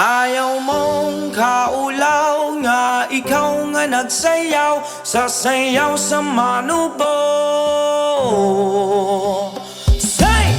Ayaw mong kaulaw nga ikaw nga nagsayaw sa sayaw sa manubo. Say!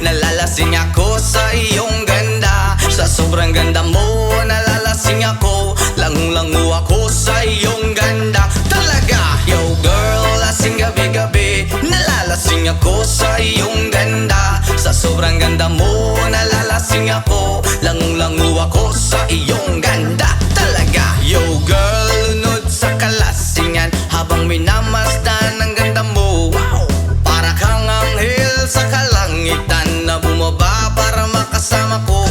Nalalasing ako sa iyong ganda. Sa sobrang ganda mo, nalalasing ako. Langung-langu ako sa iyong ganda. Talaga, yo girl, lasing gabi-gabi. Nalalasing ako sa iyong ganda. Sa sobrang ganda mo, nalalasing ako. Langung-langu ako sa iyong ganda. Talaga, yo girl, lunod sa kalasingan habang minamasdan ang ganda mo. Wow, para kang anghel sa kalangitan na bumaba para makasama ko.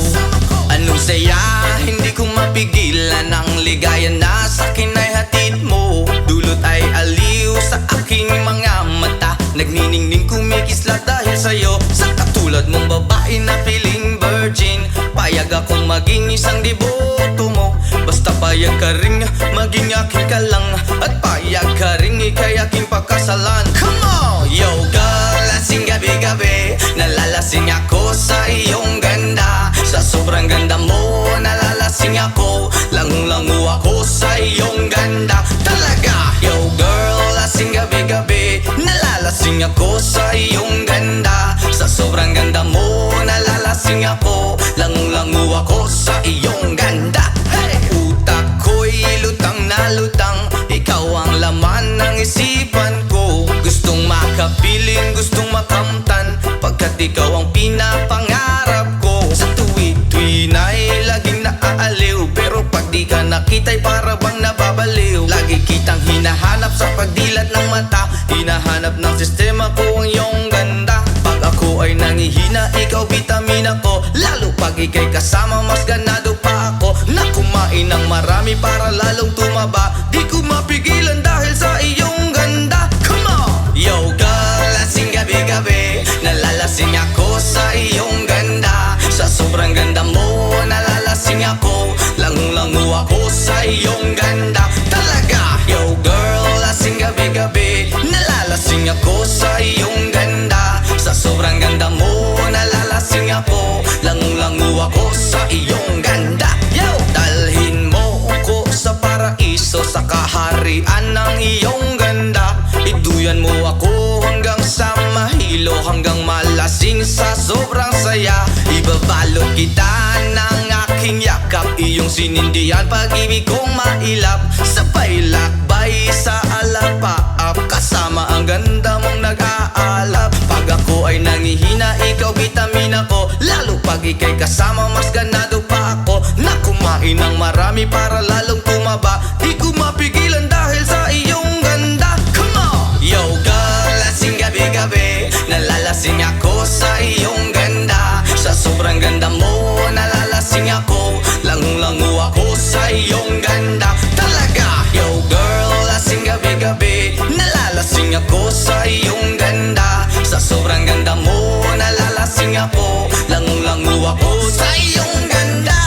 Anong saya, hindi ko mapigilan ang ligaya na sa'kin ay hatid mo. Dulot ay aliw sa aking mga mata, nagniningning kumikisla dahil sa'yo. Sa katulad mong babae na feeling virgin, payag akong maging isang deboto mo. Basta payag ka rin maging akin ka lang, at payag ka rin ikay aking pagkasalan. Come on! Yo girl, lasing gabi-gabi, nalalasing ako sa iyong ganda. Sa sobrang ganda mo, nalalasing ako, lango-lango ako sa iyong ganda. Talaga! Yo girl, lasing gabi-gabi, nalalasing ako sa iyong ganda. Sa sobrang ganda mo, nalalasing ako, lango-lango ako sa iyong ganda. Hey! Utak ko'y lutang na lutang, ikaw ang laman ng isipan ko. Gustong makapiling, gustong makamtan, pagkat ikaw ang pinapangarap ko. Sa tuwi-tuwi na'y laging naaaliw, pero pag di ka nakita'y para bang nababaliw. Lagi kitang hinahanap sa pagdilat ng mata, hinahanap ng sistema ko ang iyong ganda. Pag ako ay nangihina, ikaw vitamina ko, lalo pag ikay kasama mas ganado pa ako. Na kumain ng marami para lalong tumaba, di ko mapigilan dahil sa iyong ganda. Come on! Yo girl, lasing gabi-gabi, nalalasing ako sa iyong ganda. Sa sobrang ganda mo, nalalasing ako, lango-lango ako sa iyong ganda. Talaga! Yo girl, lasing gabi-gabi, nalalasing ako sa iyong ganda. Sa sobrang ganda mo, nalalasing ako, lango-lango ako sa iyong ganda. Yo! Dalhin mo ko sa paraiso, sa kaharian ng iyong ganda. Iduyan mo ako hanggang sa mahilo, hanggang malasing sa sobrang saya. Ibabalot kita ng aking yakap, iyong sinindihan pag-ibig kong mailap. Sabay lakbay sa alapaap, kasama ang ganda mong nag-aalap. Pag ako ay nangihina, ikaw vitamina ko, lalo pag ikay kasama mas ganado pa ako. Na kumain ng marami para lalong tumaba, di ko mapigilan dahil sa iyong ganda. Come on! Yo girl, lasing gabi-gabi, nalalasing ako sa iyong ganda. Sa sobrang ganda mo, nalalasing ako, lango-lango ako sa iyong ganda. Talaga! Yo girl, lasing gabi-gabi, nalalasing ako sa iyong ganda. Sa sobrang ganda mo, nalalasing ako, lango-lango ako sa iyong ganda.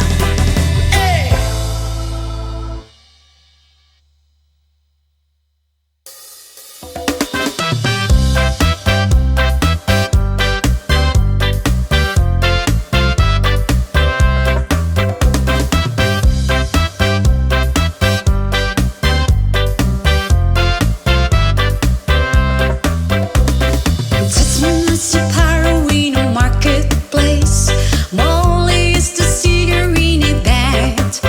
Eh! Just when I see power in a marketplace, Molly is the singer in a band.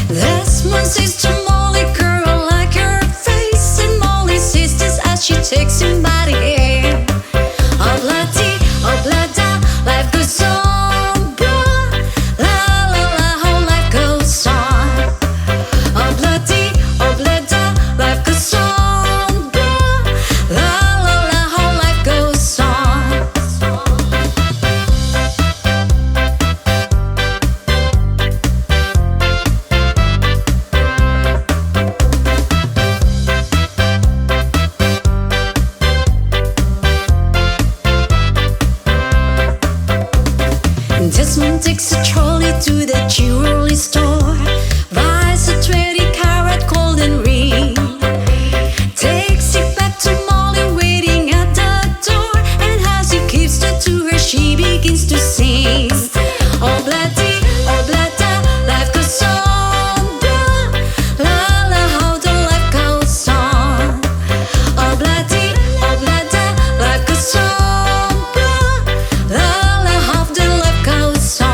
That's my sister Molly, girl, like her face. And Molly's sisters as she takes him by the hand. Oblada, life goes on, blah. La la la, how life goes on. Oblada, life goes on, blah. La la la, how life goes on. This one takes a trolley to the jewelry store, buys a 20-carat golden ring, takes it back to Molly waiting at the door, and as he gives it to her, she begins to sing. Oblada, life goes on, blah. La la, how the life goes on. Oblada, life goes on, blah. La la, how the life goes on.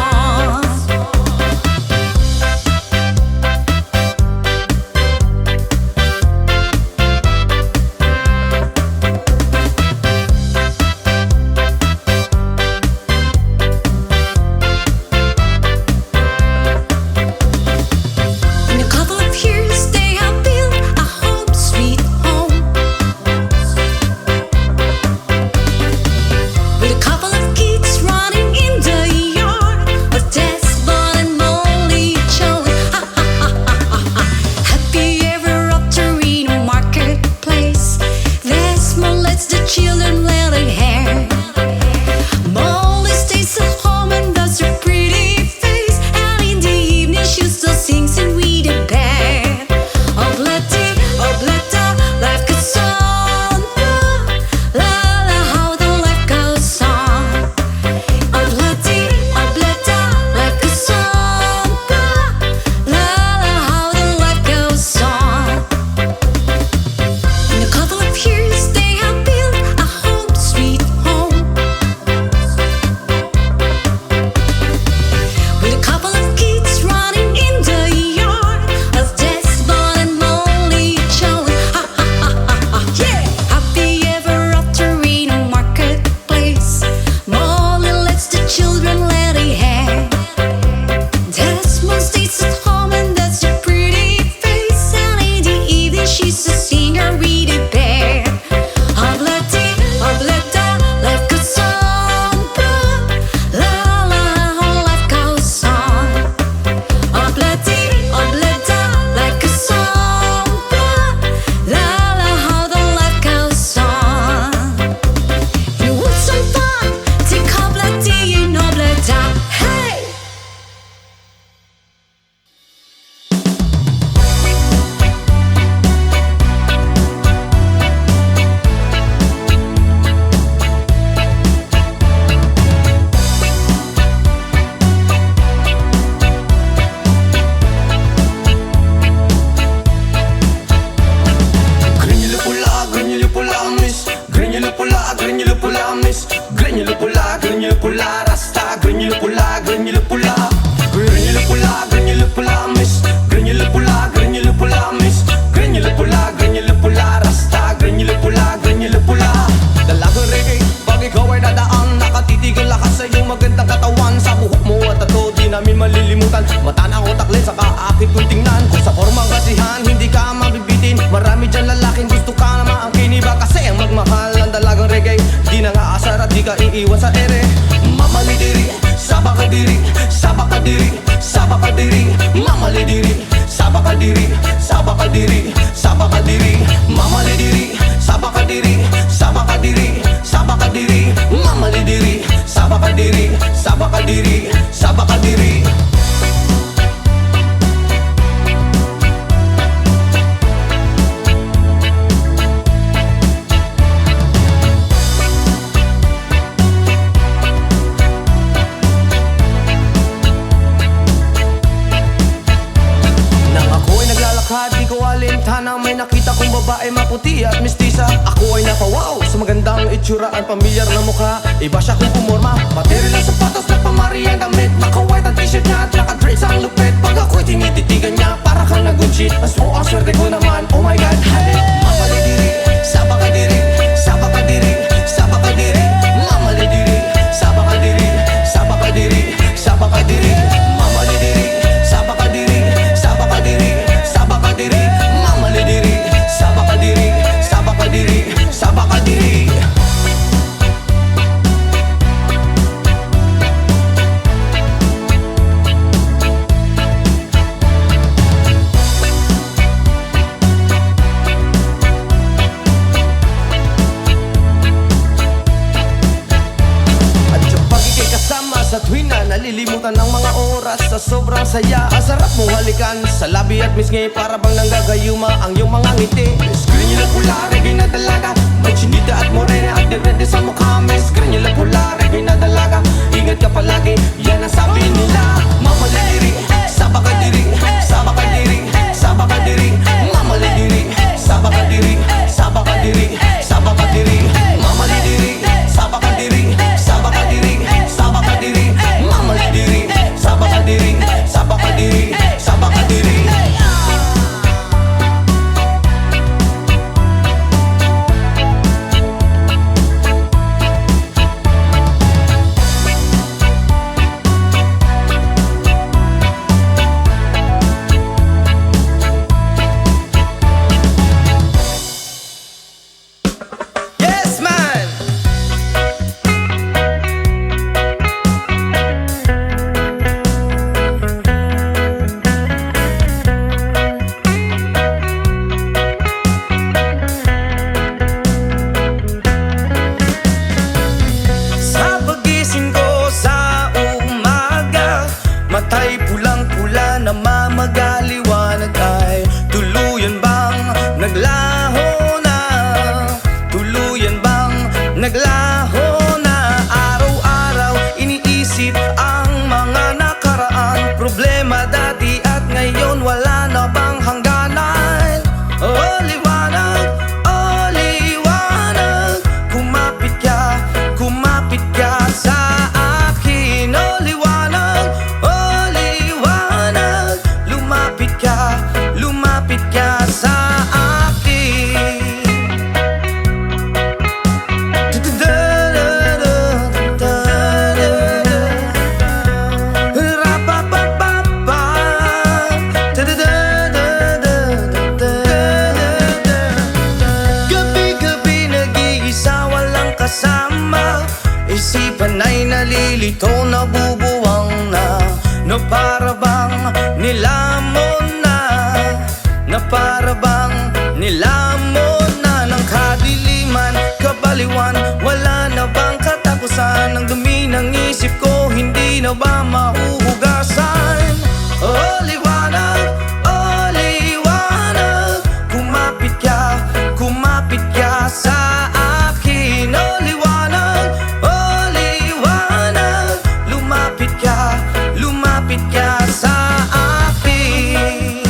namin malilimutan. Mata ng utak lens, saka akit kong tingnan. Kung sa formang kasihan, hindi ka mabibitin. Marami dyan lalaking gusto ka na maangkin. Iba kasi ang magmahal ng dalagang reggae. Di na nga asar at di ka iiwan sa ere. Mamalidiri, sabakadiri, sabakadiri, sabakadiri. Mamalidiri, sabakadiri, sabakadiri, sabakadiri. Mamalidiri, sabakadiri, sabakadiri, sabakadiri. Mamalidiri, sabakadiri, sabakadiri, sabakadiri. Di ko alintana, may nakita kong babae maputi at mistisa. Ako ay napawaw sa magandang itsura at pamilyar na mukha. Iba siya kung pumorma, pati rin ang sapatos na pamari ang damit. Naka-white ang t-shirt niya at naka-dreads ang lupit. Pag ako'y tinititigan niya, para kang nag-good shit. Mas ang swerte ko naman, oh my god, hey! Mamalidiri, sabakadiri, sabakadiri, sabakadiri. Mamalidiri, sabakadiri, sabakadiri, sabakadiri. Mamalidiri, sabakadiri, sabakadiri, sabakadiri. Mamalidiri, sabakadiri, sabakadiri, sabakadiri. Sa tuwing na nalilimutan ng mga oras sa sobrang saya. Ang sarap mong halikan sa labi at misngi, para bang nanggagayuma ang iyong mga ngiti. Screen nyo lang pula, reggae na dalaga. May chinita at morena at dirende sa mukha. May screen nyo lang pula, reggae na dalaga. Ingat ka palagi, yan ang sabi nila. Mamalidiri, sabakadiri, sabakadiri, sabakadiri. Mamalidiri, sabakadiri, sabakadiri, sabakadiri. Mamalidiri, sabakadiri, sabakadiri, sabakadiri. Mamalidiri, sabakadiri, sabakadiri, sabakadiri. Yes, man! Sa pagising ko sa umaga, matay pulang-pula na mamagaliwanag ay tuluyan bang naglaho na? Tuluyan bang naglaho na? Araw-araw iniisip ang mga nakaraan, problema dati at ngayon, wala na bang hangganan? Oh liwanag, oh liwanag, kumapit ka sa akin. Oh liwanag, oh liwanag, lumapit ka sa akin. Rapapapapa, gabi-gabi nag-iisa, walang kasama. Isipan ay nalilito, nabubuwang na. Na para bang nilamon na, na para bang nilamon na ng kadiliman, kabaliwan. Wala na bang katapusan? Ang dumi ng isip ko, hindi na ba mahuhugasan? Oh liwanag, kumapit ka sa akin. Oh liwanag, lumapit ka sa akin.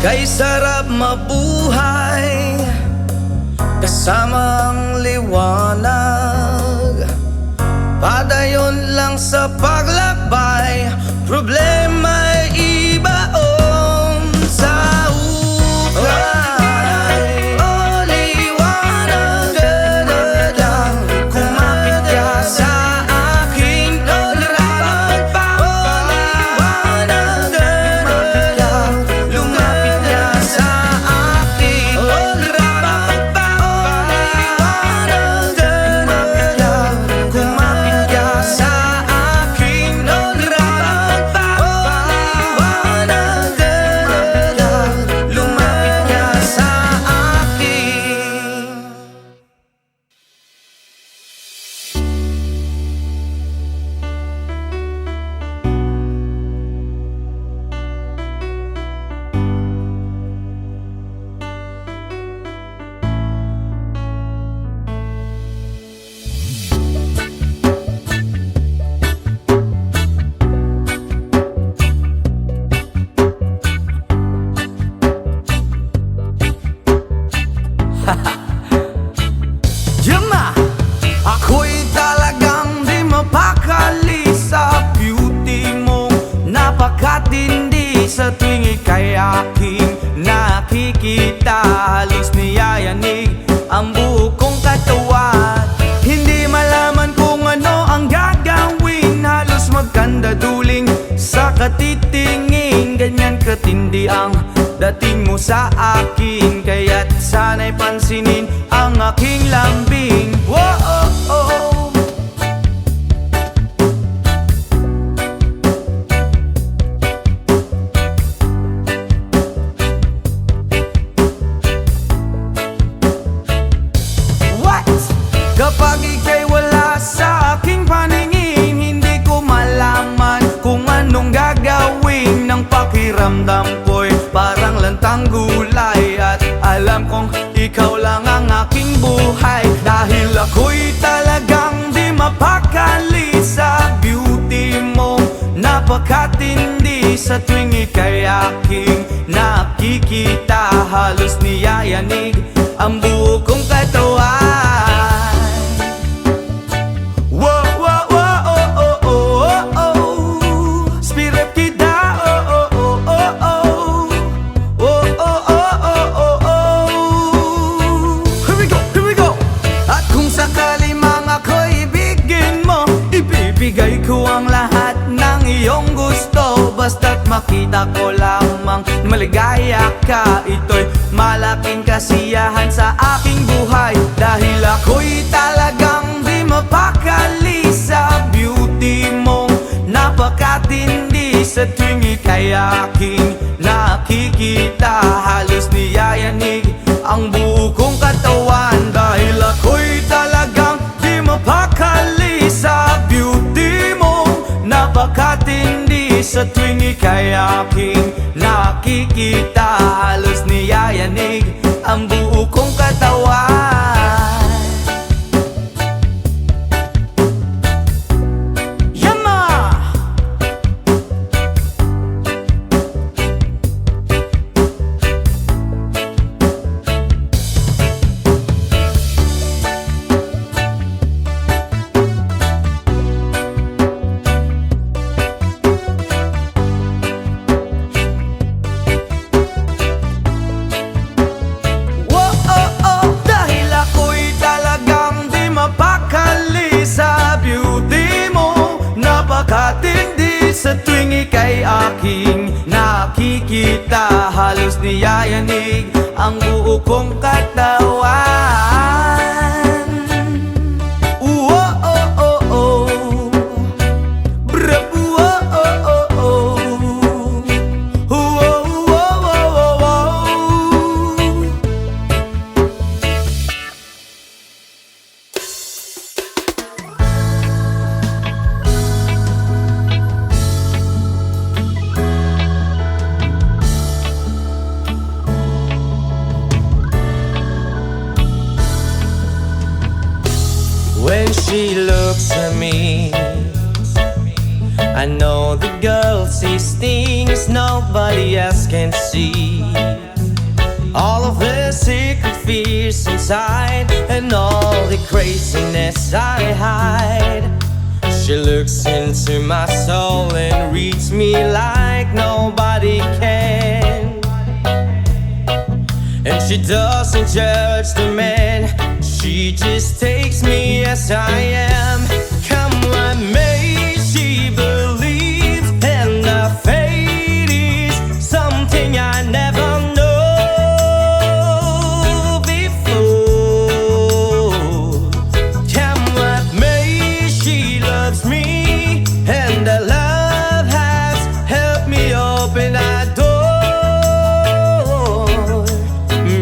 Kay sarap mabuhay kasama ang liwanag. Padayon lang sa paglakbay, Problema ay ibaon sa ukay. O liwanag, da-da-da. Kumapit ka sa akin, o liwanag, da-da-da. Lumapit ka sa akin, o liwanag, da-da-da. Kumapit ka sa akin, o liwanag, da-da-da. Lumapit ka sa akin. Yama! Ako'y talagang di mapakali sa beauty mo. Napakatindi sa tuwing ika'y aking nakikita. Halos niyayanig ang buo kong katawan. Hindi malaman kung ano ang gagawin. Halos magkandaduling sa katitingin. Ganyan katindi ang dating mo sa akin. Kaya't sana'y pansinin ang aking lambing. Whoa, oh, oh. What? Kapag ika'y wala sa aking paningin, hindi ko malaman kung anong gagawin. Ng pakiramdam ko'y parang lantang gulay. At alam kong ikaw lang ang aking buhay. Dahil ako'y talagang di mapakali sa beauty mo. Napakatindi sa tuwing ika'y aking nakikita. Halos niyayanig ang buo kong katawan. Whoa, whoa, whoa, oh, oh, oh, oh, oh. Spirit kita, oh, oh, oh, oh, oh. Oh, oh, oh, oh, oh, oh. Here we go, here we go. At kung sakali mang ako'y ibigin mo, ibibigay ko ang lahat ng iyong gusto. Basta't makita ko lamang maligaya ka. Ito'y malaking kasiyahan sa aking buhay. Dahil ako'y talagang di mapakali sa beauty mo. Napakatindi sa tuwing ika'y aking nakikita. Halos niyayanig ang buo kong katawan. Dahil ako'y talagang di mapakali sa beauty mo. Napakatindi sa tuwing ika'y aking nakikita. Halos niyayanig ang buo kong katawan. Yama! Whoa, oh, oh. Dahil ako'y talagang di mapakali sa beauty mo. Napakatindi sa tuwing ika'y aking nakikita. Halos niyayanig ang buo kong katawan. Whoa, oh, oh, oh. Bra, whoa, oh, oh, oh. Whoa, whoa, whoa, whoa, whoa. When she looks at me, I know the girl sees things nobody else can see. All of the secret fears inside and all the craziness I hide. She looks into my soul and reads me like nobody can. And she doesn't judge the man, she just takes me as I am. Come what may, she believes, and the fate is something I never know before. Come what may, she loves me, and the love has helped me open that door,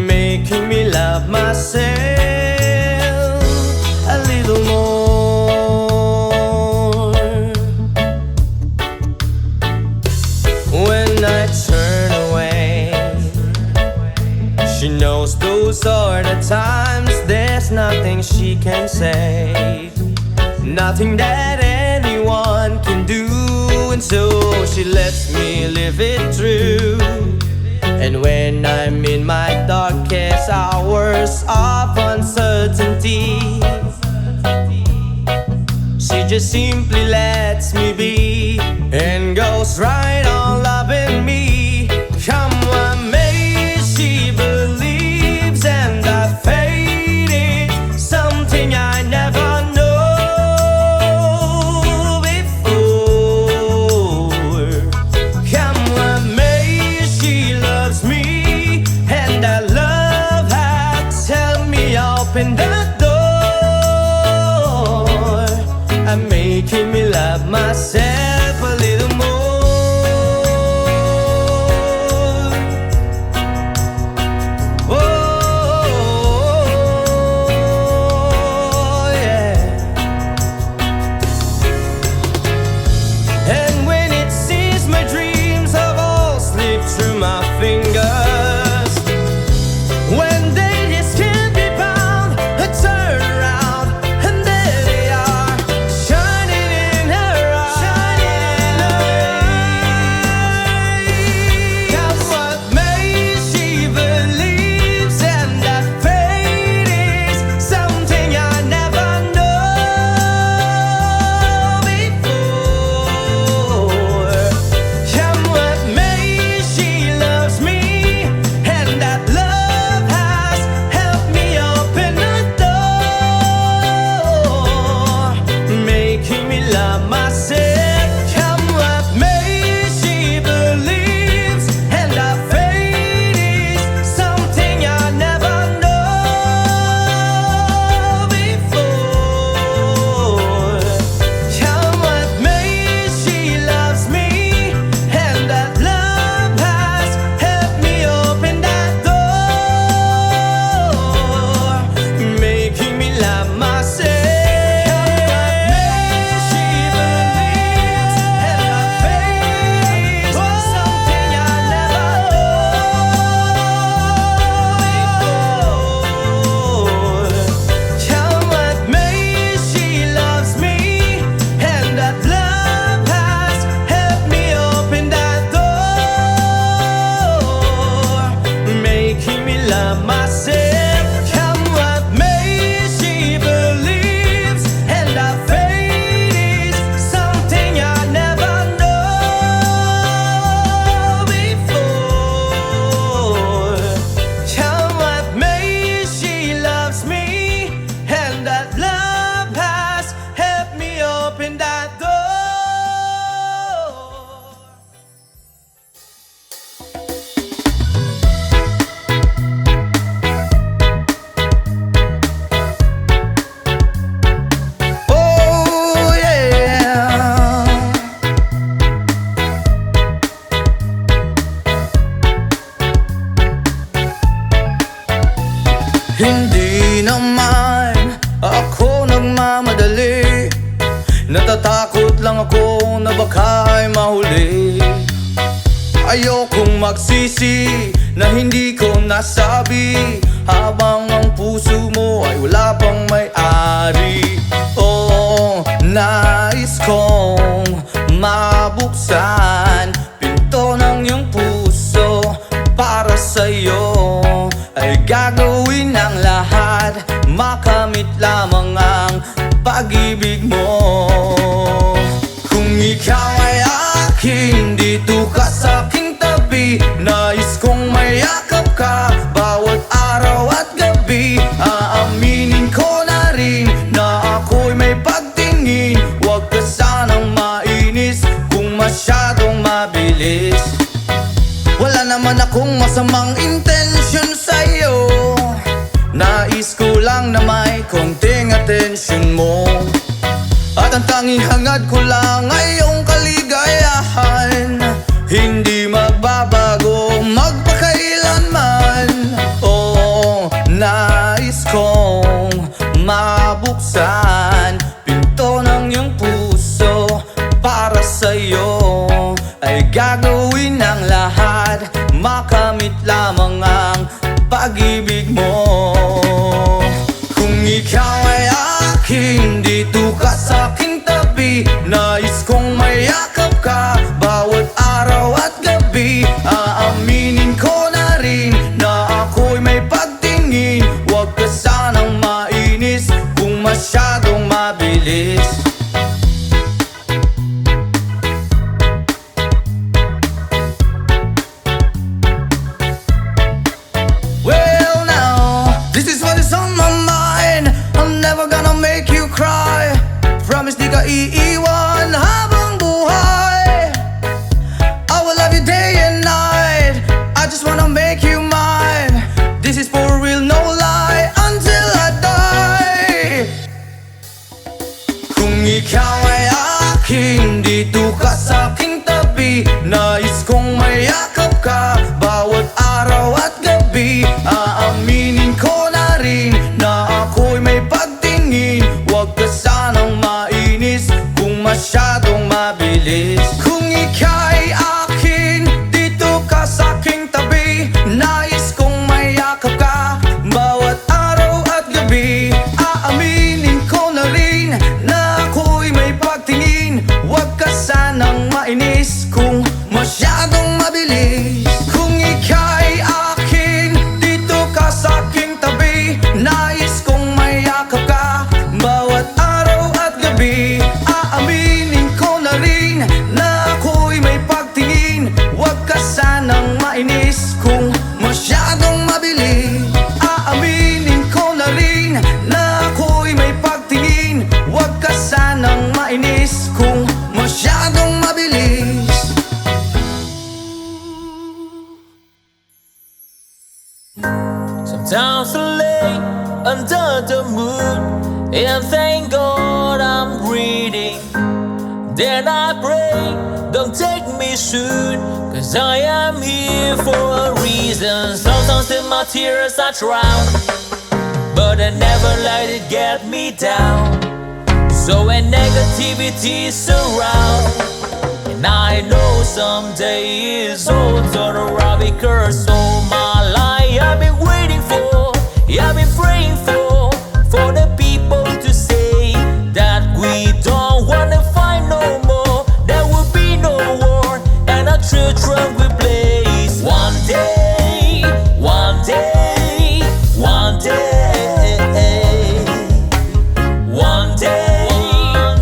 making me love myself a little more. When I turn away, she knows those are the times there's nothing she can say, nothing that anyone can do, and so she lets me live it through. And when I'm in my darkest hours of uncertainty, she just simply lets me be and goes right on loving me. Come what may, she believes, and the fate is something I never know before. Come what may, she loves me, and that love has helped me open the door, and making me love myself a little more. Oh, yeah. And when it seems my dreams have all slipped through my fingers, when they just can't be bound, I turn around and there they are, shining in her eyes. Come what may, she believes, and that fate is something I never know before. Come what may, she loves me, and that love has helped me open the door, making me love myself. Come what may, she believes, and that fate is something I never know before. Come what may, she loves me, and that love has helped me open that door, making me love myself. She believes, and her face something I never know before. Come what may, she loves me, and that love has helped me open that door, making me love myself. Come what may, she believes, and that fate is something I never know before. Come what may, she loves me, and that love has helped me open that door. Oh yeah. Hindi naman ako nagmamadali, natatakot lang ako na baka ay mahuli. Ayokong magsisi na hindi ko nasabi, habang ang puso mo ay wala pang may-ari. Oh, nais kong mabuksan pinto ng iyong puso para sa'yo. Ay gagawin ang lahat, makamit lamang ang pag-ibig mo. mabilis. Wala naman akong masamang intention sa'yo. Nais ko lang na may konting atensyon mo. At ang tanging hangad ko lang ay iyong kaligayahan. Hindi magbabago magpakailanman. Oo, nais kong mabuksan pinto ng iyong puso. Para sa'yo ay gagawin ang lahat. Makamit lamang ang pag-ibig mo. Kung ikaw ay akin, dito ka sa aking tabi. Nais kong mayakap ka bawat araw at gabi. Aaminin ko na rin na ako'y may pagtingin. Huwag ka sanang mainis kung masyadong mabilis. Well now, this is what is on my mind. I'm never gonna make you cry. Promise di ka iiwan habang buhay. I will love you day and night. I just wanna make you mine. This is for real, no lie, until I die. Kung ikaw ay akin, dito ka sa aking tabi. Nais kong mayakap ka bawat araw at gabi. Aaminin ko na rin na ako'y may pagtingin. Huwag ka sanang mainis kung masyadong mabilis. Kung ika'y akin, dito ka sa aking tabi. Nais kong mayakap ka bawat araw at gabi. Aaminin ko na rin na ako'y may pagtingin. Huwag ka sanang mainis kung masyadong mabilis. Kung ika'y akin, dito ka sa aking tabi. Nais kong mayakap ka bawat araw at gabi. Aaminin ko na rin na ako'y may pagtingin. Huwag ka sanang mainis kung masyadong mabilis. Aaminin ko na rin na ako'y may pagtingin. Huwag ka sanang mainis kung masyadong mabilis. Sometimes I lay under the moon and thank God I'm breathing. Then I pray, don't take me soon, 'cause I am here for a reason. Sometimes in my tears I drown, but I never let it get me down. So when negativity surround, and I know someday it's all turn around, because all my life I've been waiting for, I've been praying for the people to say that we don't wanna fight no more. There will be no war, and our children will blaze. One day, one day, one day, one day,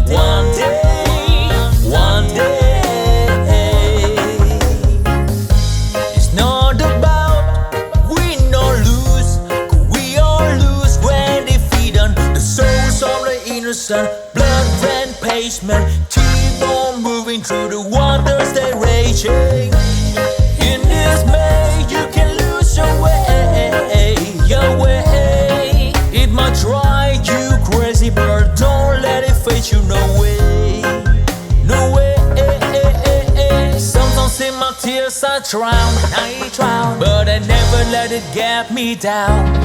one day, one day. It's not about win or lose, 'cause we all lose when defeat on the souls of the innocent. Blood ran pavement, keep on moving through the waters they raging. In this May, you can lose your way, your way. It might drive you crazy, but don't let it face you. No way, no way. Sometimes in my tears I drown, but I never let it get me down,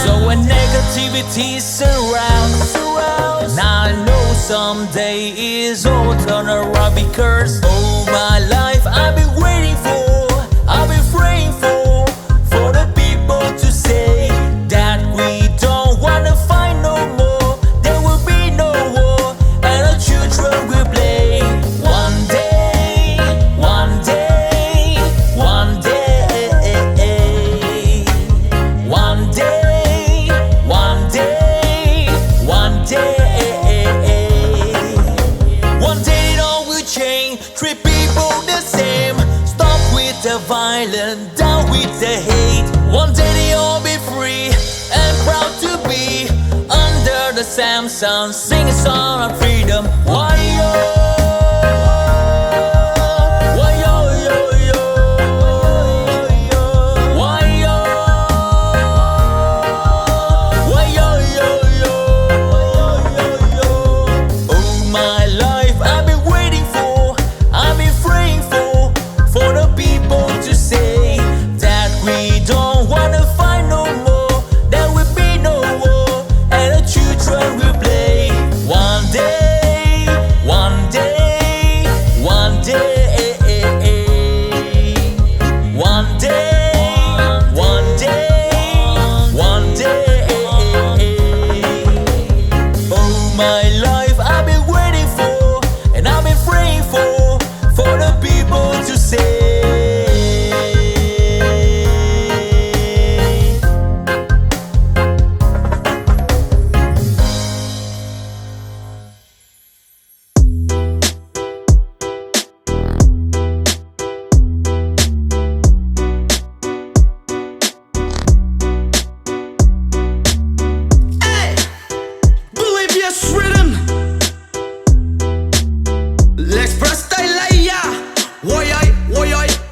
So when negativity surrounds, and I know someday it's all turn around, because all my life I've been waiting for, I've been praying for the people to say that we don't wanna fight no more. There will be no war, and our children will play. One day, one day, one day, one day, one day, one day. One day it all will change, treat people the same. Stop with the violence, down with the hate. One day they all be free and proud to be under the same sun, sing a song of freedom. Why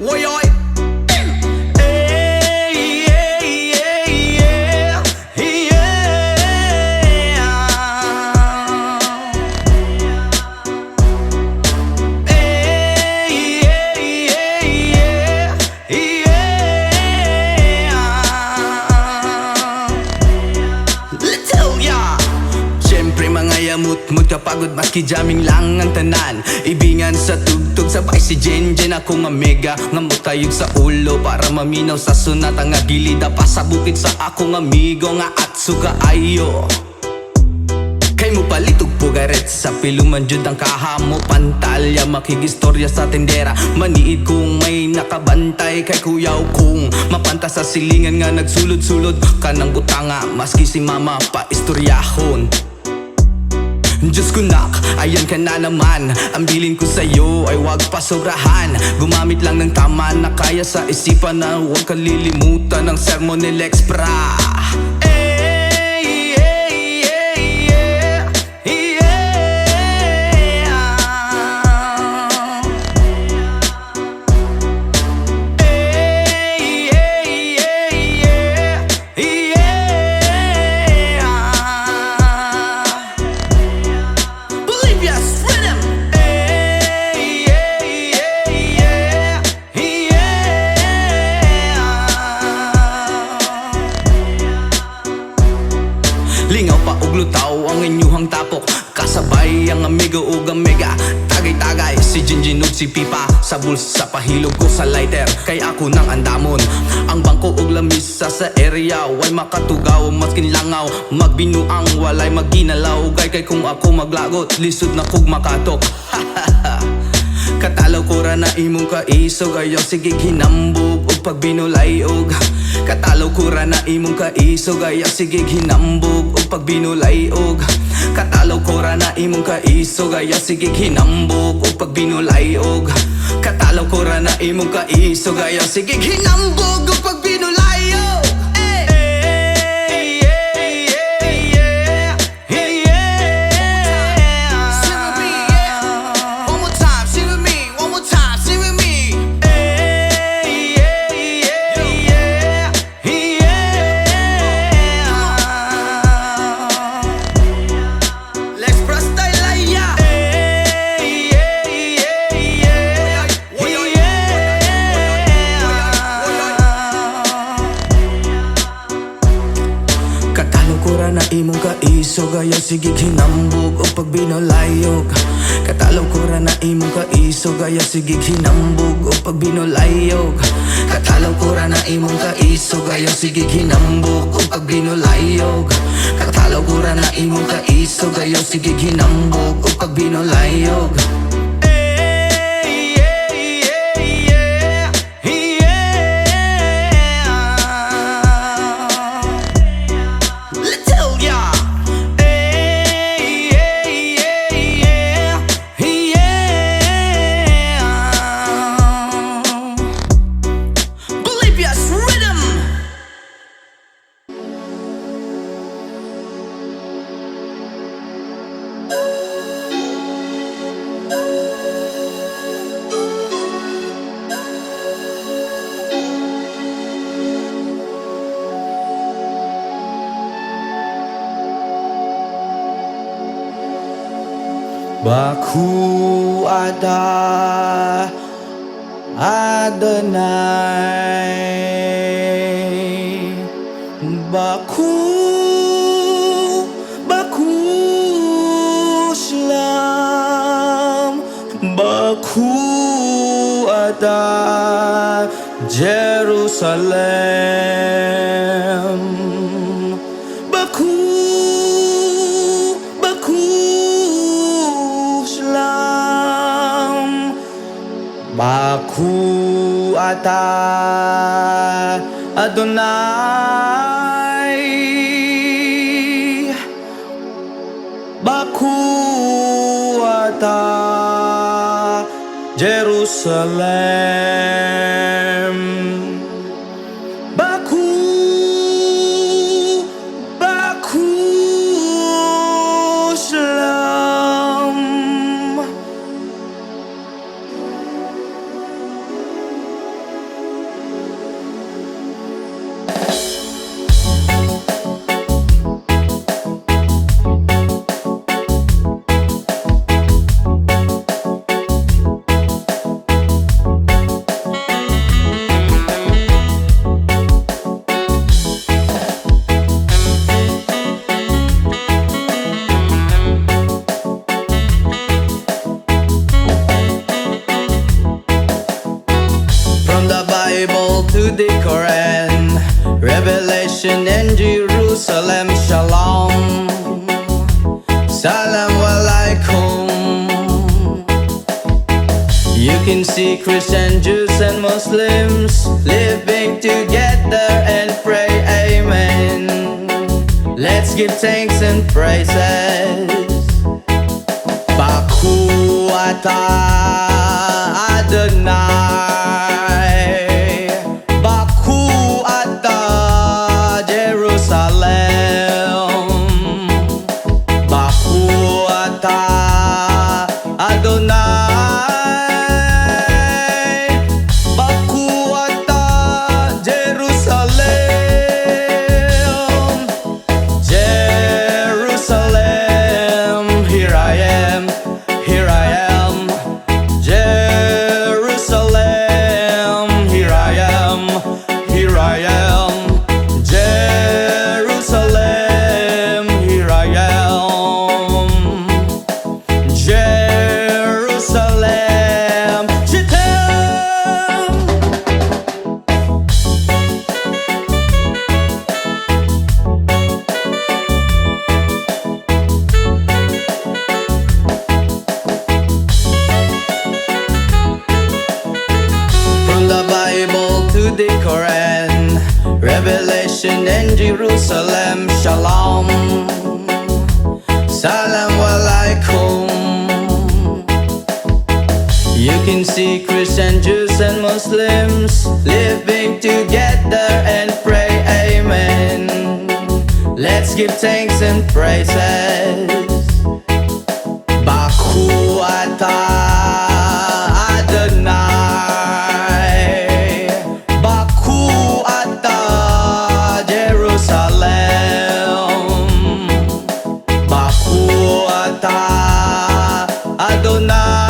woyoy, woyoy. Mut kapagod maski jamming lang ang tanan. Ibingan sa tugtog sabay si Jen ako nga mega nga mutayog sa ulo para maminaw sa sunata nga gilida pa sa bukid sa akong amigo nga atso kaayo. Kay mo palitog pugaret sa piluman jud ang kahamo pantalya makigistorya sa tendera maniid kung may nakabantay kay kuyaw kung mapanta sa silingan nga nagsulod-sulod kanang butanga maski si mama pa istoryahon. Diyos ko nak, ayan ka na naman. Ang bilin ko sa'yo ay wag pa sobrahan. Gumamit lang ng tama na kaya sa isipan na huwag kalilimutan ng sermon ni Lex Pra. Lingaw pa og lutaw ang inyuhang tapok kasabay ang amigo ug mega tagay-tagay si Jinjin ug si Pipa sa bulsa pahilog ko sa lighter kay ako nang andamon ang bangko ug lamisa sa area way makatugaw maskin langaw magbinuang walay maginalaw kay kung ako maglagot lisod na kog makatok. Katalaw ko ra na imong kaisog ayaw sige hinambog og pagbinulayog. Katalaw ko ra na imong kaisog ayaw sige hinambog og pagbinulayog. Katalaw ko ra na imong kaisog ayaw sige hinambog og pagbinulayog. Katalaw ko ra na imong kaisog ayaw sige hinambog og pagbinulayog. Na imong kaisog ayaw sige hinambog o pagbinulayog. Katalaw ko ra na imong kaisog ayaw sige hinambog o pagbinulayog. Katalaw ko ra na imong kaisog ayaw sige hinambog o pagbinulayog. Katalaw ko ra na imong kaisog ayaw sige hinambog o pagbinulayog. Baku ada Adonai. Baku Shalom. Baku ada Jerusalem. Baku Shalom. Baku ata Adonai. Baku ata Jerusalem. Baku Shalom. From the Bible to the Quran, Revelation and Jerusalem, Shalom, Salam Alaikum. You can see Christian, Jews and Muslims living together and pray amen. Let's give thanks and praises. Baku atah Adonai, Baku atah Jerusalem, Baku atah Adonai, Baku atah Jerusalem, Jerusalem, here I am, here I am, Jerusalem, here I am, here I am, Jerusalem, here I am, Jerusalem, Shittem. From the Bible to the Quran, Revelation and Jerusalem, Shalom, Salam Alaikum. You can see Christian, Jews and Muslims living together and pray amen. Let's give thanks and praises. Baku atah Adonai, Baku atah Jerusalem, Baku atah Adonai,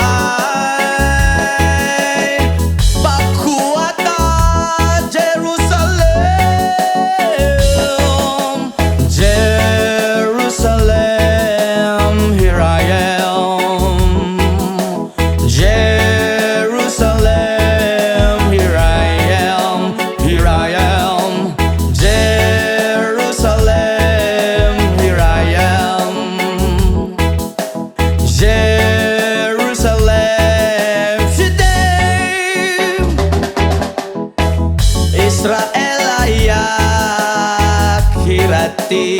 Baku atah Jerusalem, Jerusalem, here I am, Jerusalem, here I am, here I am, Jerusalem, here I am, Jerusalem, Shittem. Israel ayak hirati,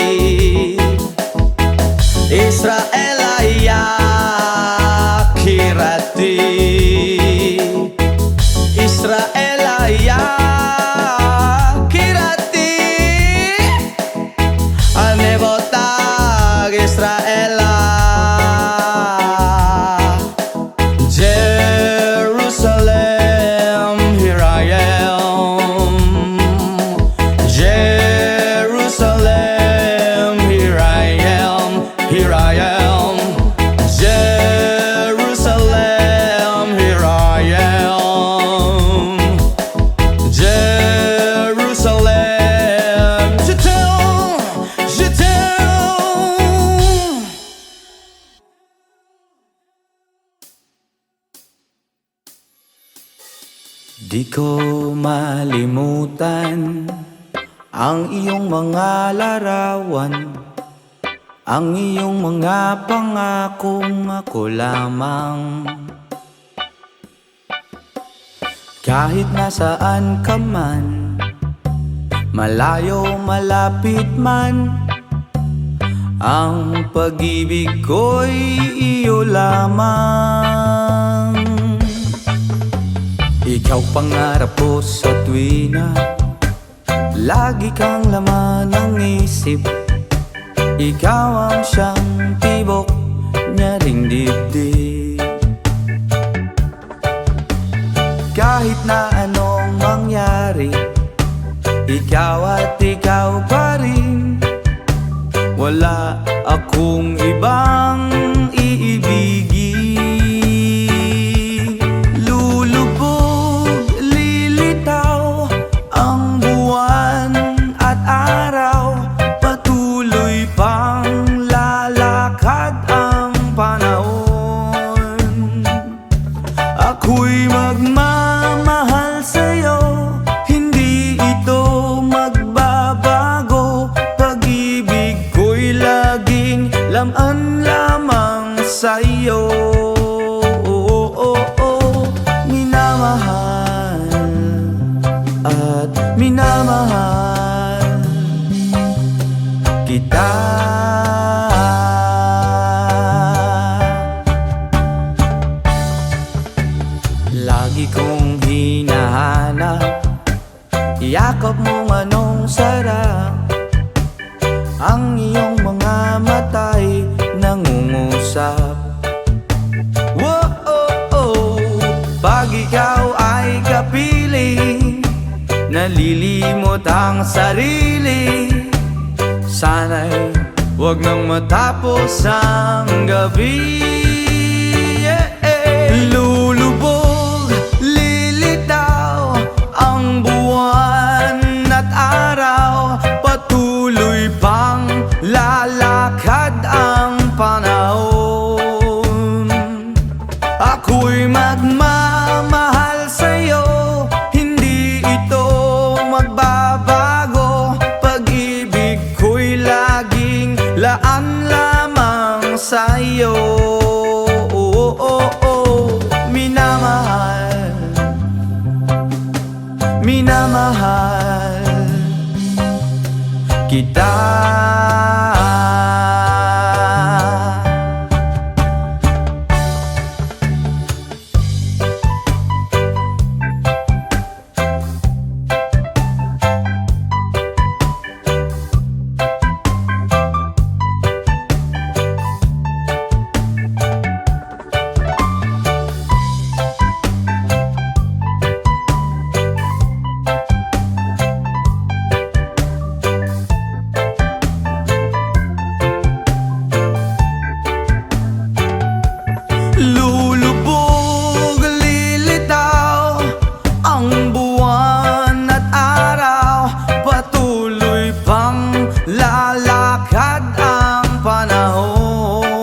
Israel ayak hirati, Israel ayak hirati, anebotag Israel, Jerusalem, here I am, Jerusalem, here I am, here I am, Jerusalem, here I am, Jerusalem, Shittem, Shittem. Di ko malimutan ang iyong mga larawan, ang iyong mga pangakong ako lamang. Kahit nasaan ka man, malayo malapit man, ang pag-ibig ko'y iyo lamang. Ikaw pangarap ko sa tuwina, lagi kang laman ng isip. Ikaw ang siyang tibok niya ring dibdib. Kahit na anong mangyari, ikaw at ikaw pa rin. Wala akong ibang iibigin. Lulubog, lilitaw ang buwan at araw, patuloy pang lalakad ang panahon. Ako'y magmamahal sa'yo yakap mong anong sarap. Ang iyong mga mata'y nangungusap. Whoa, oh, oh. Pag ikaw ay kapiling, nalilimot ang sarili. Sana'y huwag nang matapos ang gabi. Lulubog, lilitaw ang buwan at araw. Patuloy pang lalakad ang panahon. Ako'y magmamahal sa'yo, hindi ito magbabago. Pag-ibig ko'y laging laan lamang sa'yo. Minamahal, minamahal kita. Lulubog, lilitaw ang buwan at araw. Patuloy pang lalakad ang panahon.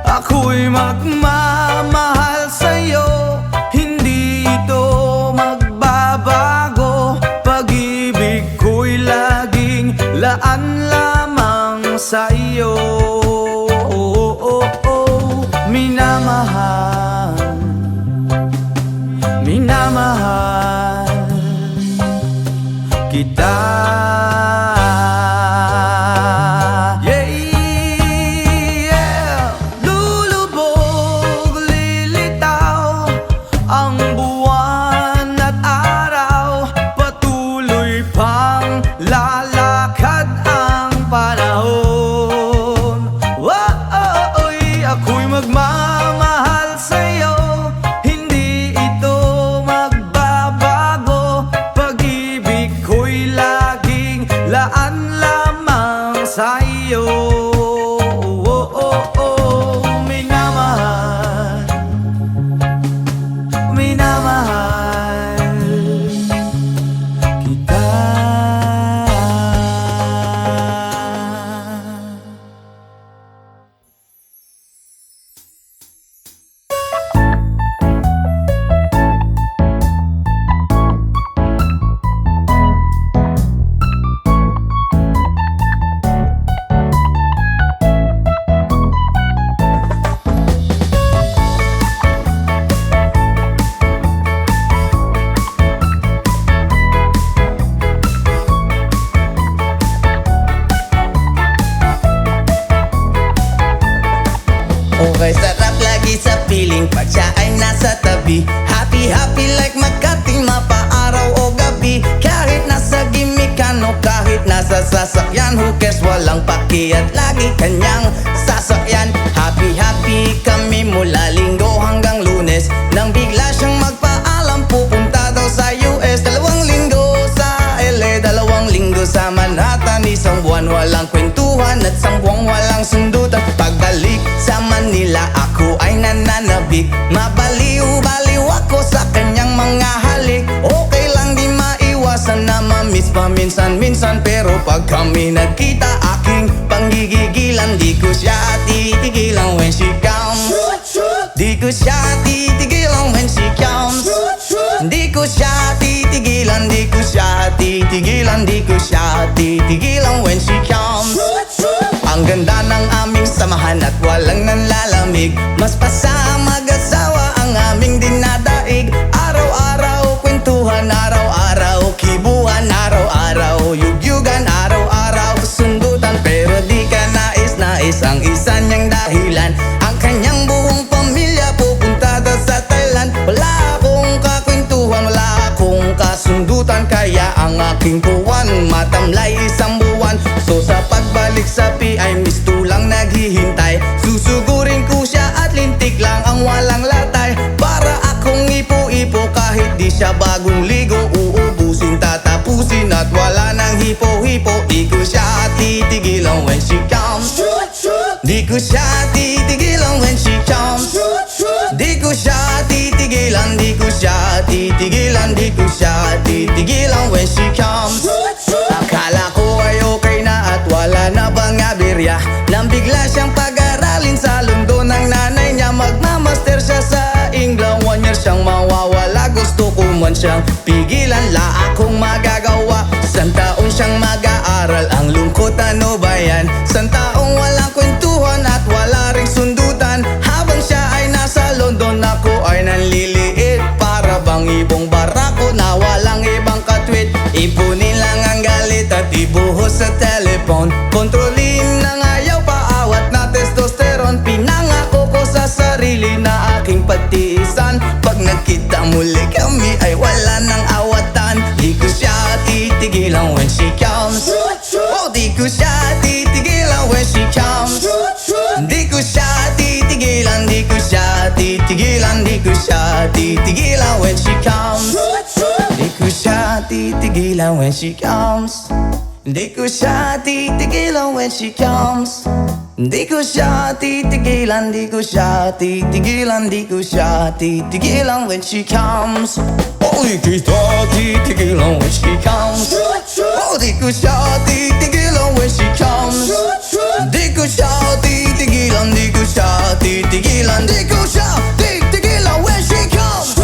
Ako'y magmamahal sa'yo, hindi ito magbabago. Pag-ibig ko'y laging laan lamang sa'yo. Minamahal, minamahal kita. Yeah, yeah. Lulubog, lilitaw ang buwan at araw. Patuloy pang lalakad ang panahon. Ako'y magmamahal sa'yo, hindi ito magbabago. Pag-ibig ko'y laging laan lamang sa'yo. Minamahal, minamahal kita. Okay, sarap lagi sa piling pag siya ay nasa tabi. Happy, happy like Makati, mapaaraw o gabi. Kahit nasa gimikan o kahit nasa sasakyan, who cares, walang paki at lagi kanyang sasakyan. Happy, happy kami mula Linggo hanggang Lunes. Nang bigla siyang magpaalam, pupunta daw sa US. 2 linggo sa LA, 2 linggo sa Manhattan. Isang buwan walang kwentuhan at 1 buwang walang sundutan. Pagbalik sa Manila, ako ay nananabik. Mabaliw-baliw ako sa kanyang mga halik. Okay lang di maiwasan na ma-miss paminsan-minsan. Pero pag kami nagkita, aking panggigigilan. Di ko siya titigilan when she comes. Di ko siya titigilan when she comes. Di ko siya titigilan, di ko siya titigilan, di ko siya titigilan when she comes. Ang ganda ng aming samahan at walang nanlalamig. Mas pasa mag-asawa ang aming dinadaig. Araw-araw kwentuhan, araw-araw kibuhan, araw-araw yugyugan, araw-araw sundutan. Pero di ka nais-nais ang isa niyang dahilan. Ang kanyang buong pamilya pupunta daw sa Thailand. Wala akong kakwentuhan, wala akong kasundutan. aking puwan, matamlay isang buwan. So sa pagbalik sa PI, misto lang naghihintay. Susugurin ko siya at lintik lang ang walang latay. Para akong ipo-ipo kahit di siya bagong ligo. Uubusin, tatapusin at wala nang hipo-hipo. Di ko siya titigilan when she comes. Di ko siya titigilan when she comes. Di ko siya titigilan, di ko siya titigilan, di ko siya titigilan when she comes. Akala ko ay okay na at wala na bang aberya, nang bigla siyang pag-aralin sa London ng nanay niya. Magmamaster siya sa England, 1 year siyang mawawala. Gusto ko man siyang pigilan, la akong magagawa. San taon siyang mag-aaral, ang lungkot ano ba yan? San taong walang kwentuhan at wala ring sundutan. Habang siya ay nasa London, ako ay nanliliit. Para bang ibong barako na walang ibang katwit. Ipunin lang ang galit at ibuhos sa telephone. Kontrolin ng ayaw, paawat na testosterone. Pinangako ko sa sarili na aking pagtiisan. Pag nagkita muli kami ay wala nang awatan. Di ko siya titigilan when she comes. Oh, di ko siya titigilan when she comes. Di ko siya titigilan, di ko siya titigilan, di ko siya titigilan when she comes. Di ko siya titigilan when she comes. Di ko siya titigilan when she comes. Di ko siya titigilan, di ko siya titigilan, di ko siya titigilan when she comes. Oh, di ko siya titigilan when she comes. Oh, di ko siya titigilan when she comes. Di ko siya titigilan, di ko siya titigilan, di ko siya titigilan when she comes.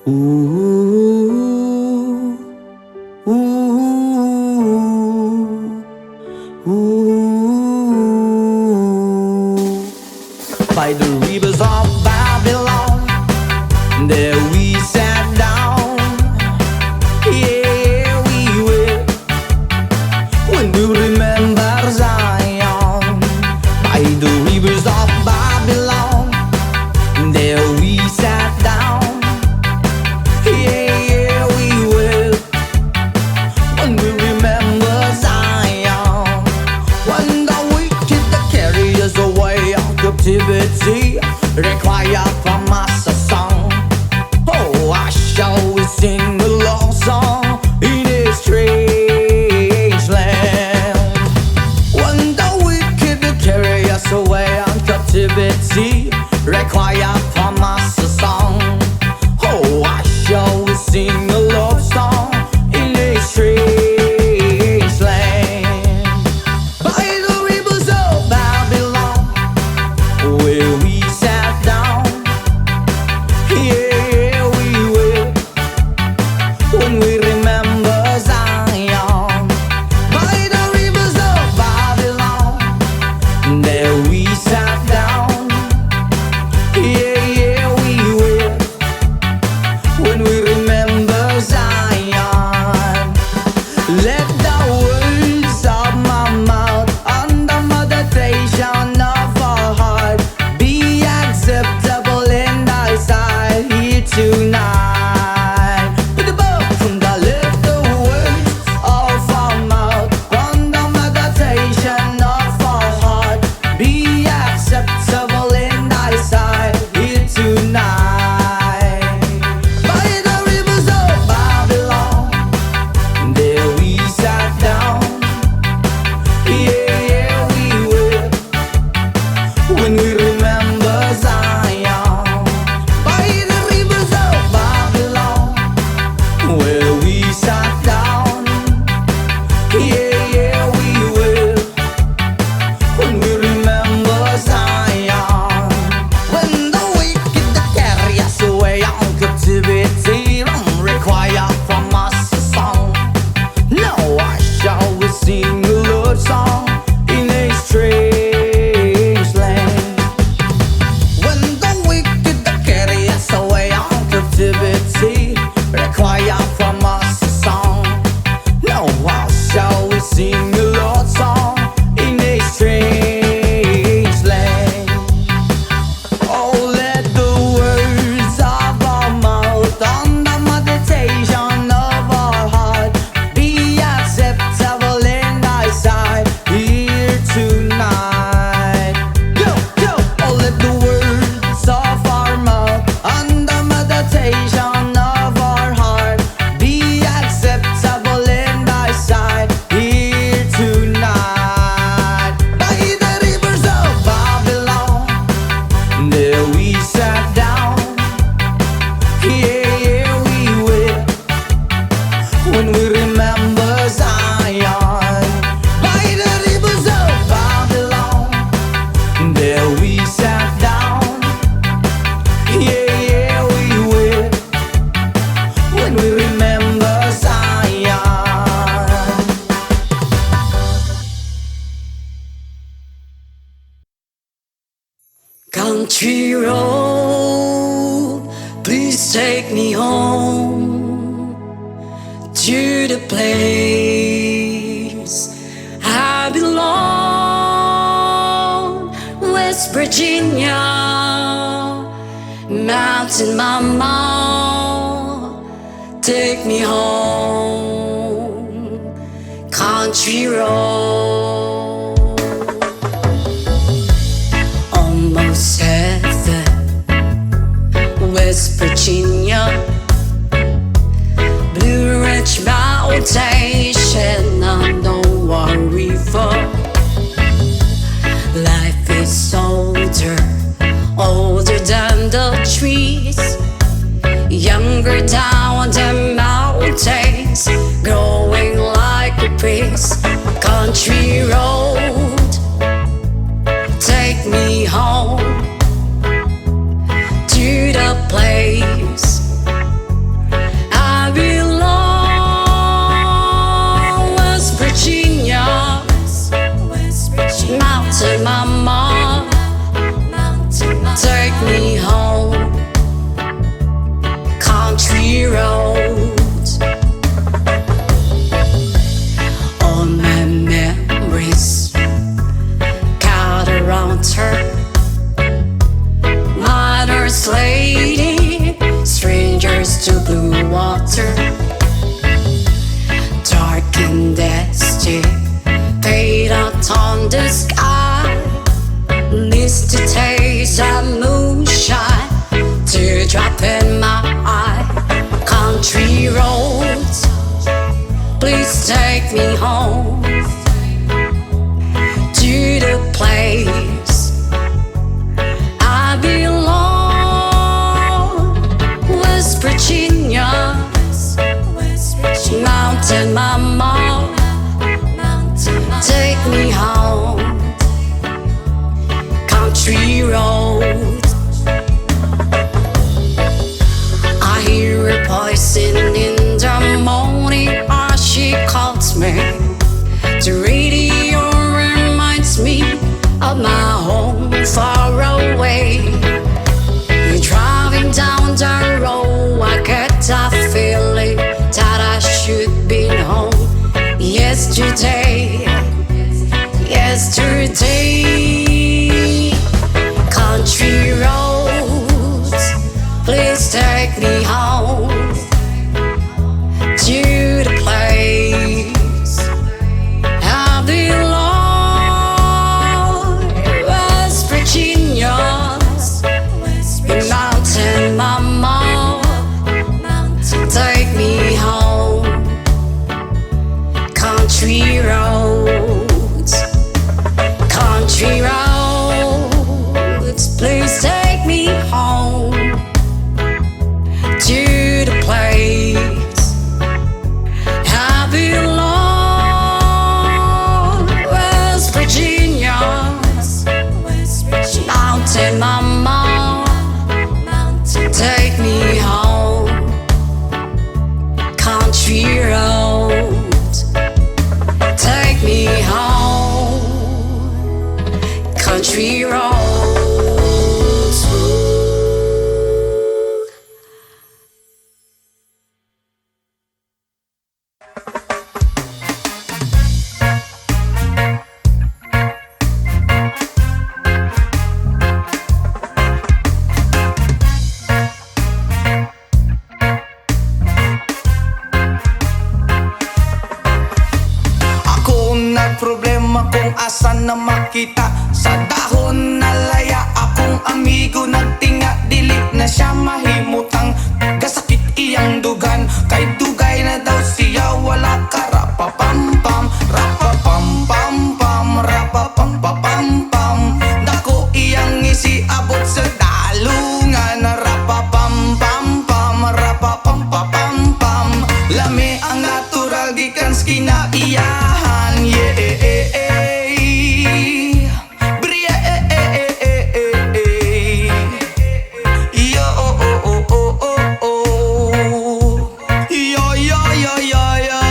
Ooh, ooh, ooh. By the rivers of Babylon, there we sat down. Yeah, we will. When we remember Zion, by the rivers of Babylon, there we sat down. Yeah, we will. When we remember Zion, when the wicked that carry us away of captivity require from us a song. Oh, I shall sing a love song in a strange land. When the wicked that carry us away of captivity require from us a song. Oh, I shall sing a love song in a strange land. By the rivers of Babylon, where we sat down. Yeah, we will. When we remember Zion, by the rivers of Babylon, there we sat down. Yeah, we will. When we remember Zion, let the words of my mouth and the meditation of our heart be acceptable in thy sight here tonight. With the book from the let the words of our mouth and the meditation of our heart be acceptable in thy sight here tonight. By the rivers of Babylon, there we sat down. Yeah, we will. When we remember Zion, by the rivers of Babylon, where we sat down. Yeah, we will. When we remember Zion, when the wicked that carry us away on captivity require from us a song. Now I shall sing a love song in a strange land. When the wicked that carry us away on captivity require from us a song. Now I shall sing a love song in a strange land. Oh, let the words of our mouth and the meditation of our heart be acceptable in thy sight here tonight. Yo, yo! Oh, let the words of our mouth and the meditation of our heart be acceptable in thy sight here tonight. By the rivers of Babylon, there we sat down. Yeah, we will. When we remember Zion, by the rivers of Babylon, there we sat down. Yeah, we will. When we remember Zion. Country road, please take me home to the place I belong. West Virginia, Mountain Mama, take me home. Country road, almost heaven, West Virginia, Blue Ridge Mountain, Shenandoah River. Life is older, older than the trees, younger down the mountains, growing like a breeze. Country road, take me home to the place to blue water. Dark and dusty, fade out on the sky. Needs to taste of moonshine, teardrop in my eye. Country roads, please take me home to the place I belong. West Virginia, Mountain Mama, take me home. Country roads, I hear a voice in the morning as she calls me. The radio reminds me of my home far away. You're driving down the road, I get that feeling that I should be home. Yesterday, country roads, please take me home to the place I belong. West Virginia, Mountain Mama, take me home. Country roads, country roads, please take me home to the place I belong. West Virginia, Mountain Mama, take me home. Country roads, take me home. Country roads. Ako nagproblema kung asan na makita. Sa dahon na laya akong amigo nagtinga. Dili na siya mahimutang gasakit iyang dugan. Kay dugay na daw siya wala ka. Rapapampam, rapapampampam, rapapampapampam. Dako iyang isiabot sa dalungan. Rapapampampam, rapapampapampam. Lami ang natural gikan kinaiyahan. Yeah, Bria, yo, oh, oh, oh, oh, oh, oh. Yo, yo, yo, yo, yo.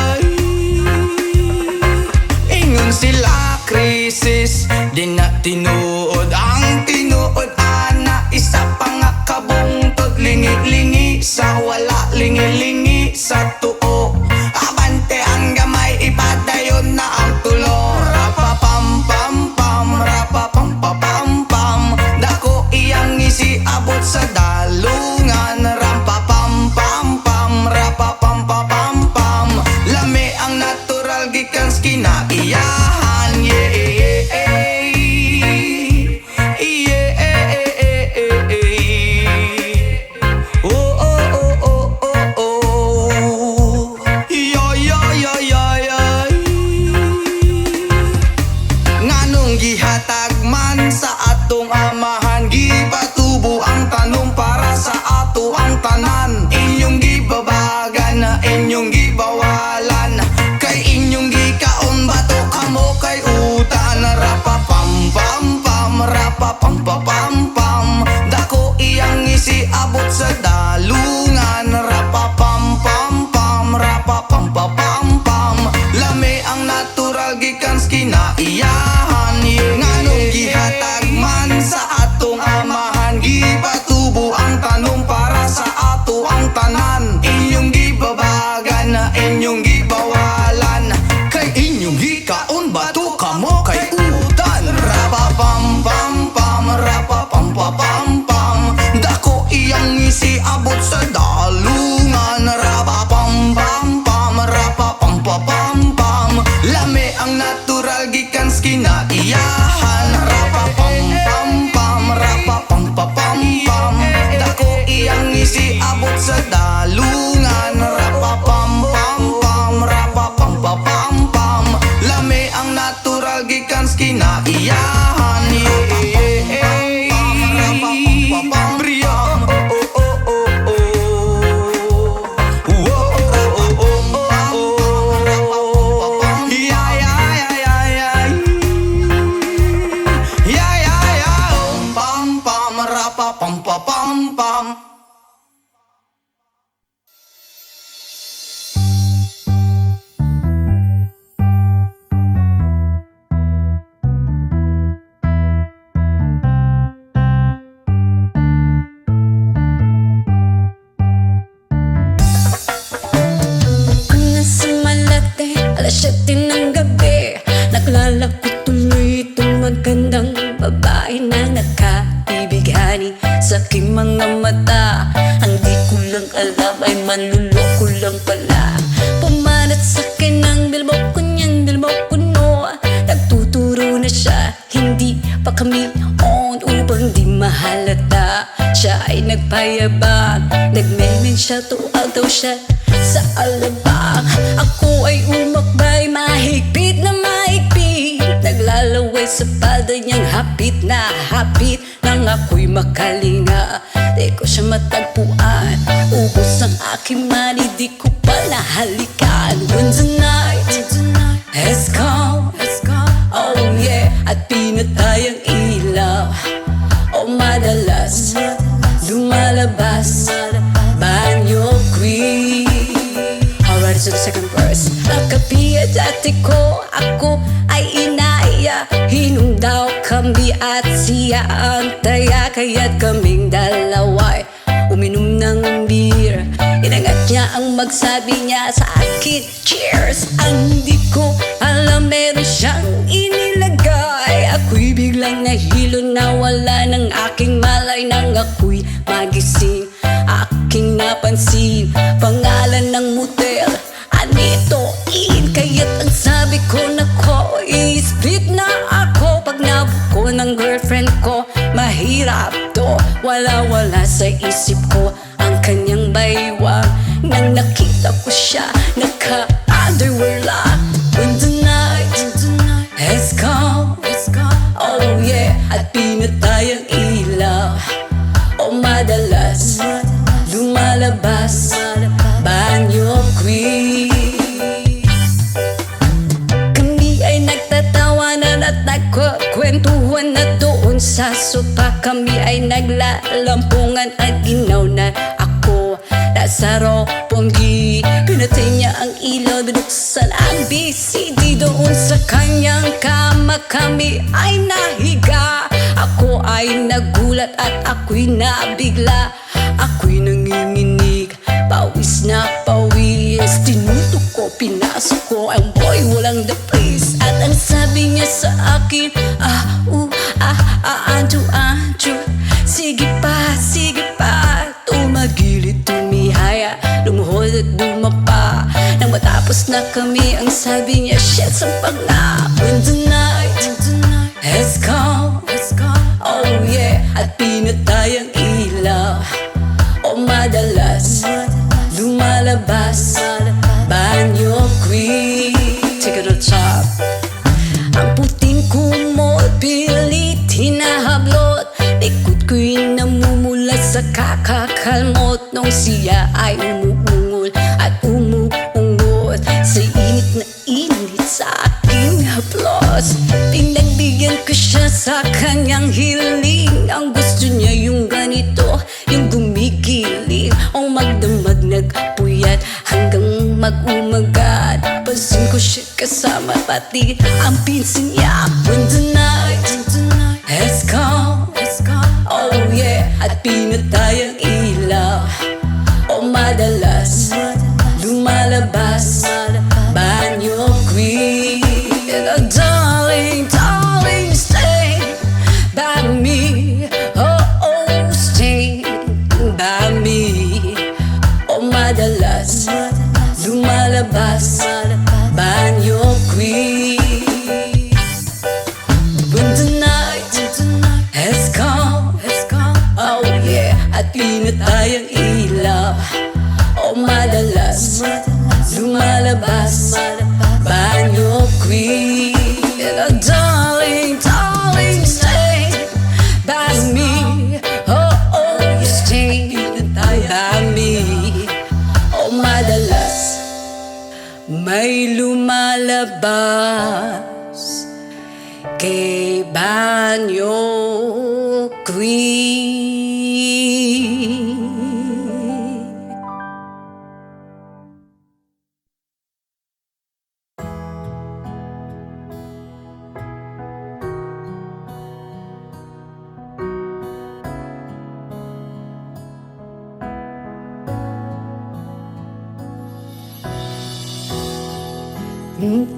manluloko lang pala. Pumanat sa'kin ang bilmo ko niyan, bilmo ko no. Nagtuturo na siya, hindi pa kami on upang di mahalata. Siya ay nagpayabang, nagmemen siya, tuwag daw siya sa alabang. Ako ay umakbay, mahigpit na mahigpit. Naglalaway sa palda niyang hapit na hapit. Nang ako'y makalinga, di ko siya matagpuan. Ubos ang aking mani, di ko pa nahalikan. When the night has come, oh yeah, at pinatay ang ilaw. Oh madalas lumalabas banyo queen. Alright, so the second verse. Nakapiya dati ko, ako ay inaya. Hinom daw kami at siya ang taya. Kaya't kaming dalaway uminom ng beer. Inangat niya ang magsabi niya sa akin, cheers. Ang hindi ko alam, meron siyang inilagay. Ako'y biglang nahilo, nawala ng aking malay. Nang ako'y magising, aking napansin pangalan ng motel, Anito Inn. Kaya't ang sabi ko, nako, i-split na ako. Pag nabuko ng girlfriend ko, mahirap to. Wala-wala sa isip ko ang kanyang baywang. Nang nakita ko siya, naka-underwear lang. When the night has come, oh yeah, at pinatay ang ilaw. Oh madalas lumalabas banyo queen. Kami ay nagtatawanan at nagkukwentuhan na doon sa sopa. Kami ay naglalampungan at ginaw na ako nasa roponggi. Pinatay niya ang ilaw, binuksan ang BCD. Doon sa kanyang kama kami ay nahiga. Ako ay nagulat at ako'y nabigla. Ako'y nanginginig, pawis na pawis. Tinutok ko, pinasok ko ang boy, walang the place. At ang sabi niya sa akin, Andrew, sige pa, tumagilid, tumihaya, lumuhod at dumapa. Nang matapos na kami, ang sabi niya, shit, sampag na. When the night has come, oh yeah, at pinatay ang ilaw. Oh madalas lumalabas banyo queen. Take it to the top. Ang puting kumot, pilit hinahablot. Likod ko'y namumulat sa kakakalmot. Nung siya ay umuungol at umuungot sa init na init sa aking haplos. Pinagbigyan ko siya sa kanyang hiling. Ang gusto niya yung ganito, yung gumigiling. O magdamag nagpuyat hanggang mag-umagat. Pansin ko siya kasama pati ang pinsan niya. When the night has come, oh yeah, at pinatay ang ilaw. O madalas lumalabas banyo queen. And darling, stay by me. Oh, stay by me. O madalas lumalabas banyo queen. When the night has come, oh yeah, at pinatay ang ilaw. O madalas lumalabas banyo queen. And darling, stay by me. Oh, stay by me. O madalas may lumalabas kay banyo queen.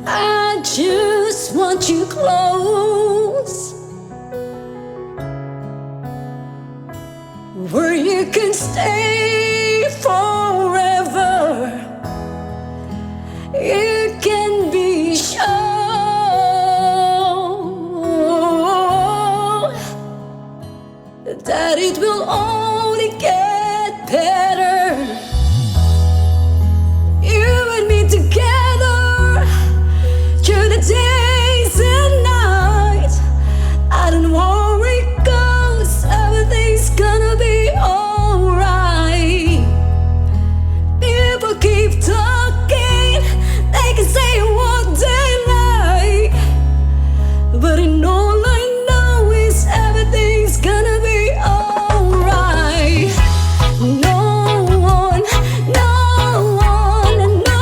I just want you close, where you can stay forever. talking, they can say what they like, but in all I know is everything's gonna be alright. No one, no one, no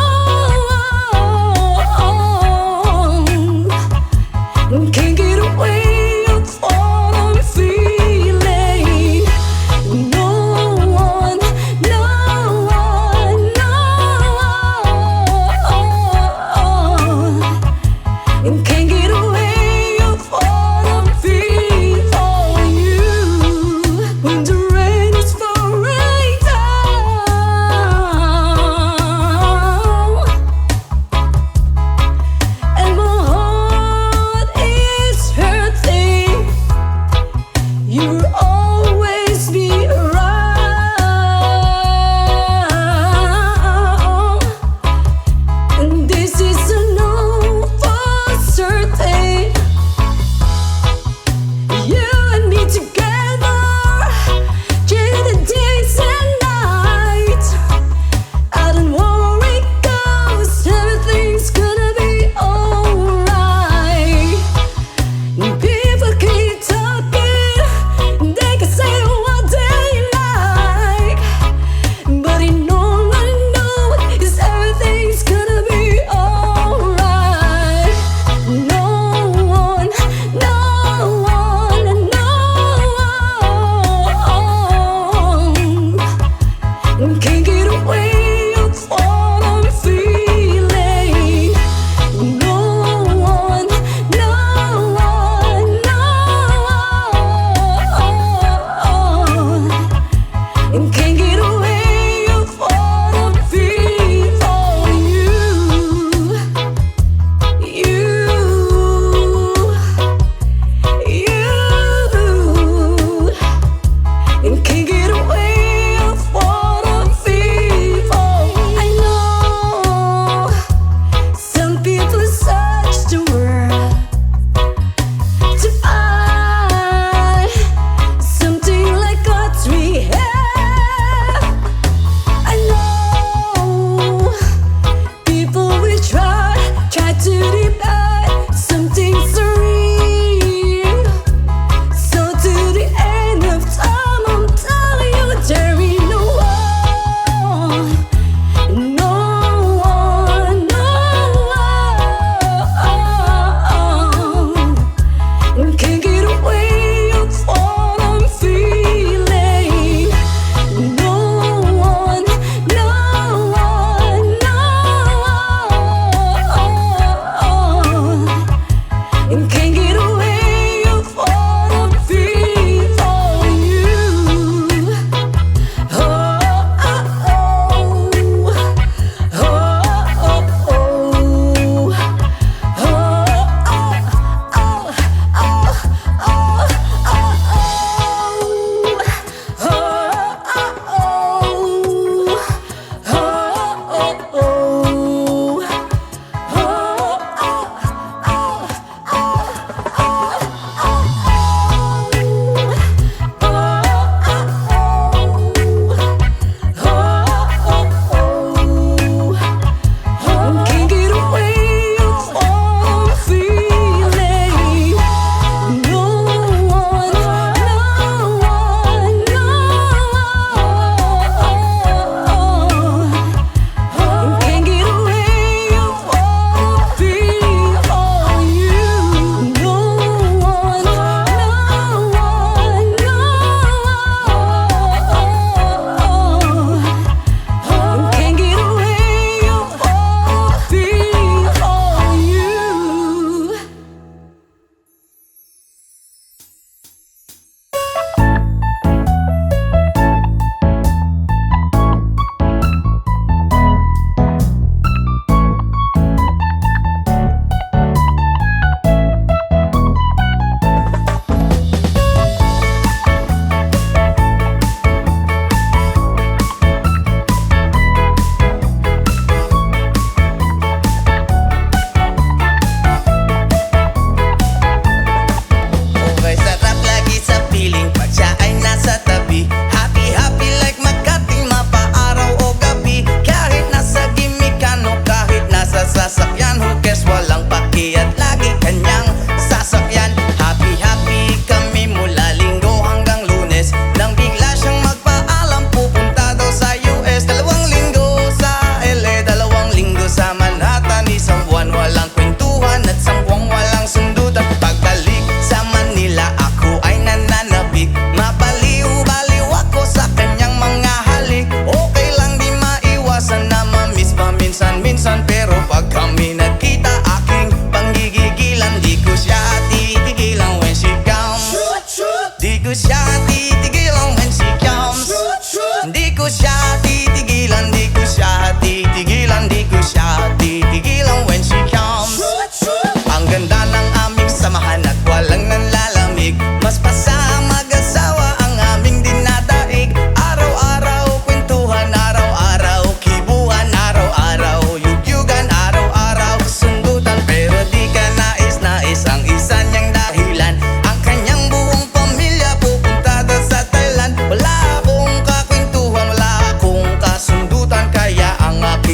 one can get away with what I'm feeling. No one, no one, no one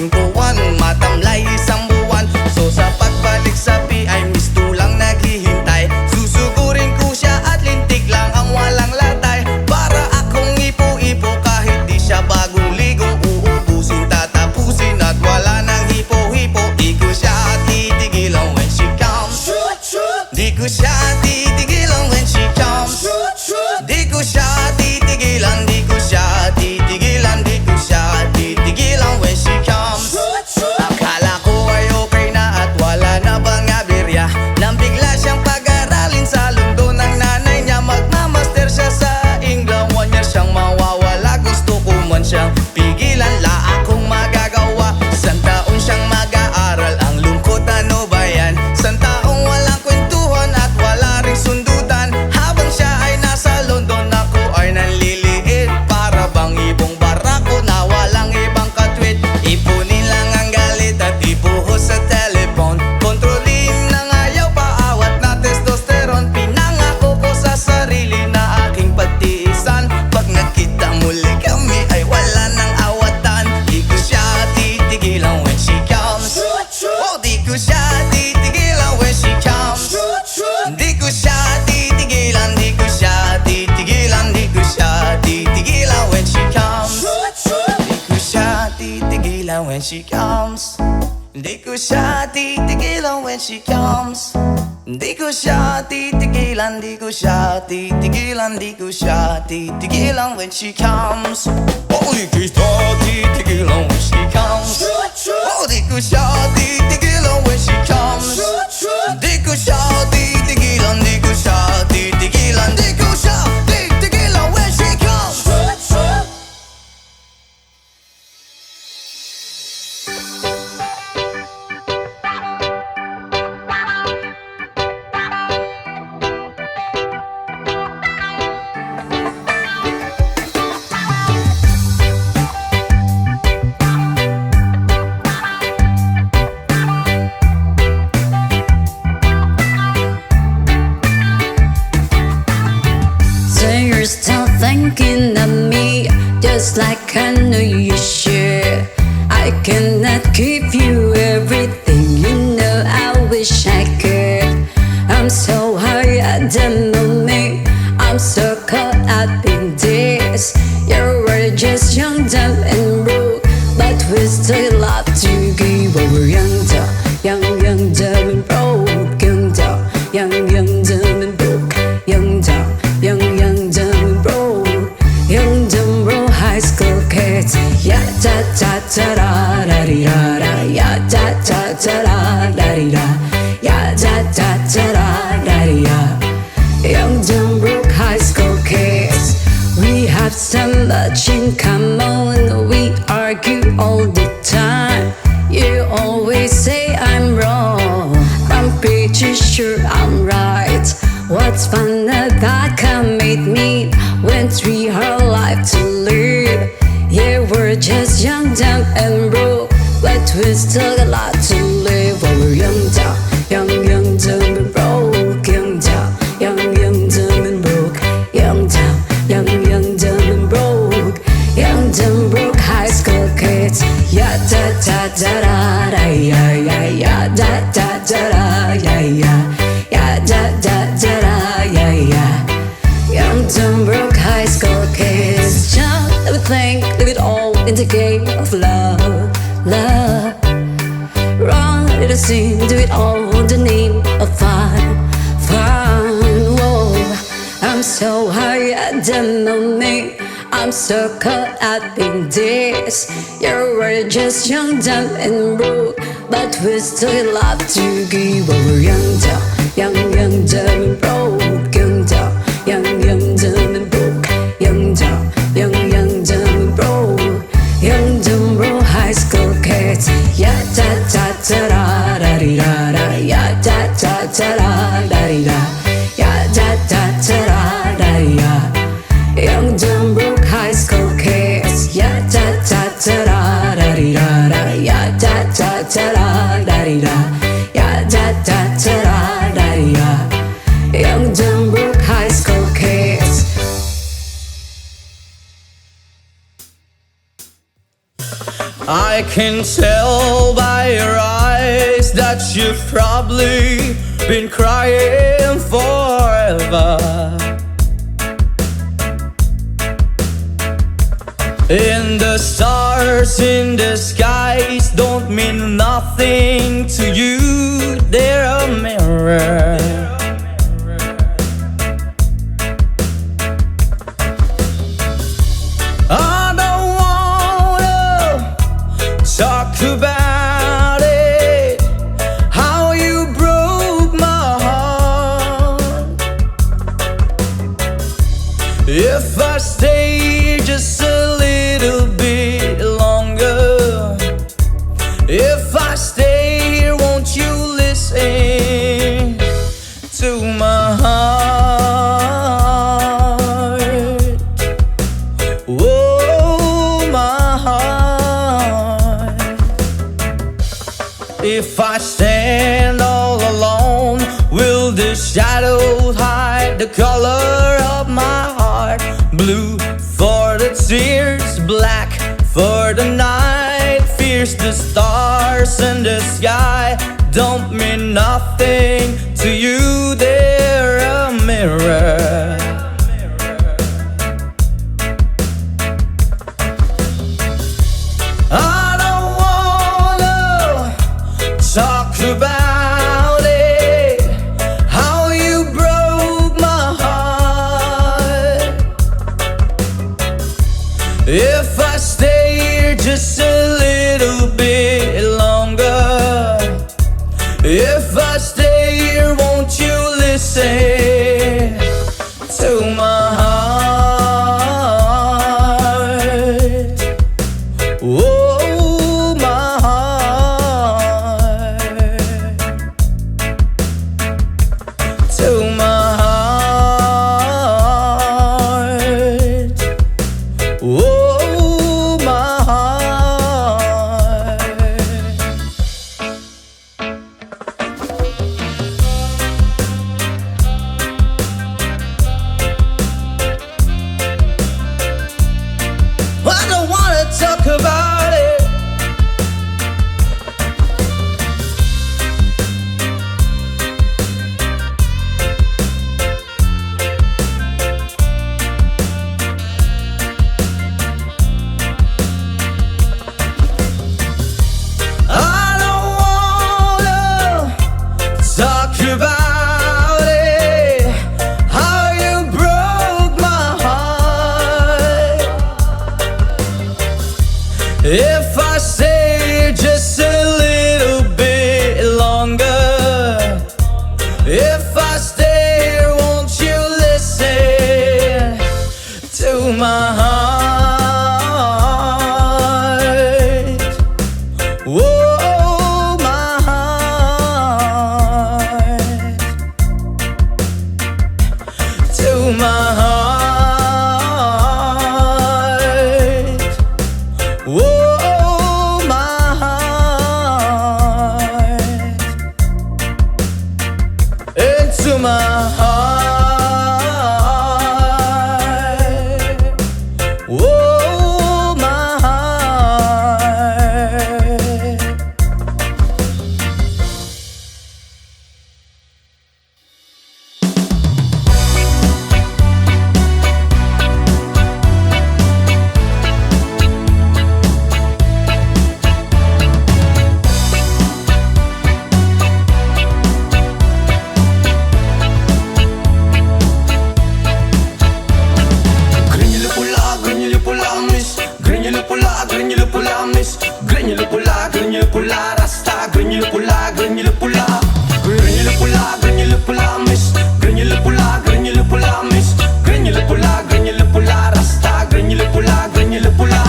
lingguan, matamlay isang buwan. So sa pagbalik sa ay misto lang naghihintay. Susugurin ko siya at lintik lang ang walang latay. Para akong ipo-ipo kahit di siya bagong ligo. Uubusin, tatapusin at wala nang hipo-hipo. Di ko siya titigilan when she comes. Di ko siya titigilan when she comes. Di ko siya titigilan, di ko siya titigilan, di ko siya titigilan when she comes. Akala ko ay okay na at wala na bang aberya, nang bigla siyang pag-aralin sa lundo ng nanay niya. Magmamaster siya sa England, 1 year siyang mawawala. Gusto ko man siyang pigilan, la akong magagawa. Isang taon siyang mag-aaral, ang lungkot ano ba yan? Isang taong walang kwentuhan at wala ring sundutan. Habang siya ay nasa London, ako ay nanliliit. Para bang ibong barako na walang ibang katwit. Ipunin lang ang galit at ibuhos sa telephone. Kontrolin ng ayaw, paawat na testosterone. Pinangako ko sa sarili na aking pagtiisan. Pag nakita muli kami ay wala nang awatan. Di ko siya titigilan when she comes. Oh, di ko siya titigilan when she comes. Di ko siya titigilan, di ko siya titigilan, di ko siya titigilan when she comes. Di ko siya titigilan when she comes. Di ko siya titigilan when she comes. Di ko siya titigilan, di ko siya titigilan, di ko siya titigilan when she comes. Oh, di ko siya titigilan when she comes. Oh, di ko siya titigilan when she comes. Di ko siya titigilan, di ko siya titigilan, di ko siya titigilan when she comes. So you're still thinking of me, just like I know you should. I cannot give you everything, you know I wish I could. I'm so high at the moment, I'm so caught up in this. You were just young, dumb and broke, but we still love to give. But we're young, dumb and broke. Young, dumb and broke. Young, dumb and broke. Young, dumb, broke high school kids. Ya da da da da da di da da. Ya da da da da da di da. Ya da da da da da di da. Young, dumb, broke high school kids. We have so much in common. We argue all the time. You always say I'm wrong, I'm pretty sure I'm right. What's fun about commit me when we have life to live? Yeah, we're just young, dumb and broke, but we still got a lot to live. While we're young, dumb and broke. Young, dumb and broke. Young, dumb and broke. Young, dumb, broke high school kids. Ya da da da da da ya ya ya da da da da ya ya ya da da da da ya ya. Young, dumb, broke high school kids. Jump, let me think, leave it all in the game of love, love. Run, let us sing, do it all in the name of fun, fun. Whoa, I'm so high at the moment, I'm so caught up in this. You were just young, dumb and broke, but we still love to give. But we're young, dumb and broke. Young, dumb and broke. Young, dumb and broke. Young, dumb, broke high school kids. Ya da da da da da di da da. Ya da da da da da di da. Ya da da da da da di da. Young, dumb, broke high school kids. Ya da da da da da di da da. Ya da da da da da di da. Ya da da da da da di da. Young, dumb, broke high school kids. I I can tell by your eyes that you've probably been crying forever. And the stars in the skies don't mean nothing to you, they're a mirror. I don't wanna talk about it, how you broke my heart. If I stay just a little bit longer, if I stay here, won't you listen to my heart? Oh, my heart. If I stand all alone, will the shadows hide the color of my heart? Blue for the tears, black for the night. Fears the stars in the sky don't mean nothing to you, they're a mirror. I don't wanna talk about it, how you broke my heart. If I stay here just a little bit longer, if I stay here, won't you listen to my heart? Oh, my heart. To my heart. Oh, my heart. I don't wanna talk about it. I don't wanna talk about it, how you broke my heart. If I stay just a little bit longer, if I stay here, won't you listen to my heart? Whoa, my heart. To my heart. Whoa, my heart. Into my heart. Whoa, my heart. Granular pula, granular pula, rasta, granular pula, granular pula. Granular pula, granular pula, miss. Granular pula, granular pula, miss. Granular pula, granular pula, rasta, granular pula, granular pula.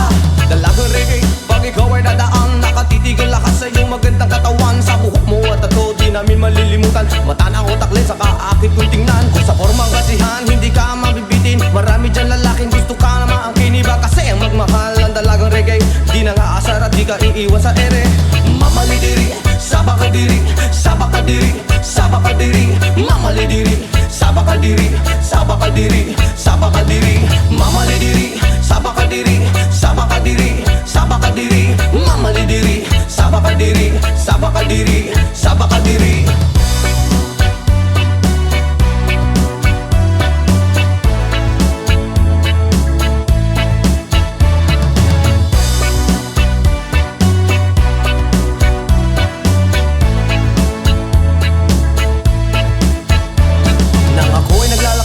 Dalagang reggae, pag ikaw ay dadaan, nakatitig ang lakas sa iyong magandang katawan. Sa buhok mo at tato, di namin malilimutan. Mata na utak lens, saka akit kung tingnan. Kung sa formang kasihan, hindi ka mabibitin. Marami dyan lalaking gusto ka na maangkin. Iba kasi ang magmahal ang dalagang reggae, di na nga asar at di ka iiwan sa ere. Mamalidiri, sabakadiri, sabakadiri, sabakadiri, mamalidiri, sabakadiri, sabakadiri, sabakadiri, mamalidiri, sabakadiri, sabakadiri, sabakadiri, mamalidiri, sabakadiri, sabakadiri, sabakadiri.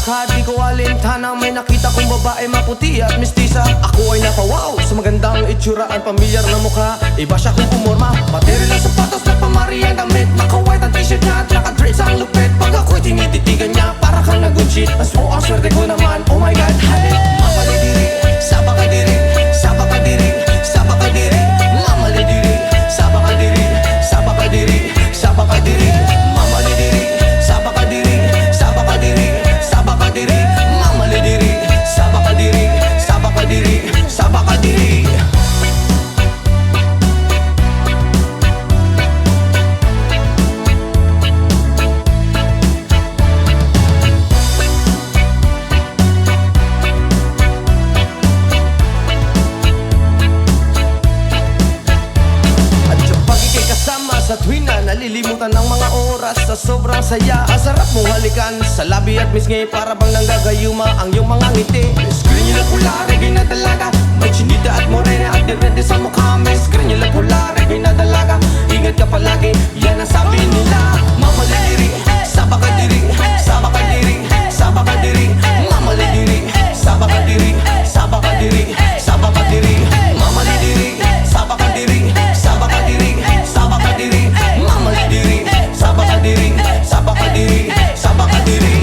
Di ko alintana, may nakita kong babae maputi at mistisa. Ako ay napawaw sa magandang itsura at pamilyar na mukha. Iba siya kung pumorma, pati rin ang sapatos na pamari ang damit. Naka-white ang t-shirt niya at naka-dress ang lupit. Pag ako'y tinititigan niya, para kang nag-good shit. Ang swerte ko naman, oh my god, halit. Mamalidiri, sabakadiri, sabakadiri, sabakadiri, mamalidiri, sabakadiri, sabakadiri, sabakadiri, mamalidiri, sabakadiri, sabakadiri, sabakadiri, mamalidiri, sabakadiri, sabakadiri, sabakadiri. At yung pag ika'y kasama sa tuwing na nalilimutan ng mga oras sa sobrang saya. Ang sarap mong halikan sa labi at misngi, para bang nanggagayuma ang iyong mga ngiti. Screen nyo lang pula, reggae na dalaga, may chinita at morena at dirente sa mukha. May screen nyo lang pula, reggae na dalaga, ingat ka palagi, yan ang sabi nila. Mamalidiri, sabakadiri, sabakadiri, sabakadiri, mamalidiri, sabakadiri, sabakadiri, sabakadiri, mamalidiri, sabakadiri, sabakadiri, sabakadiri, mamalidiri, sabakadiri, sabakadiri, sabakadiri.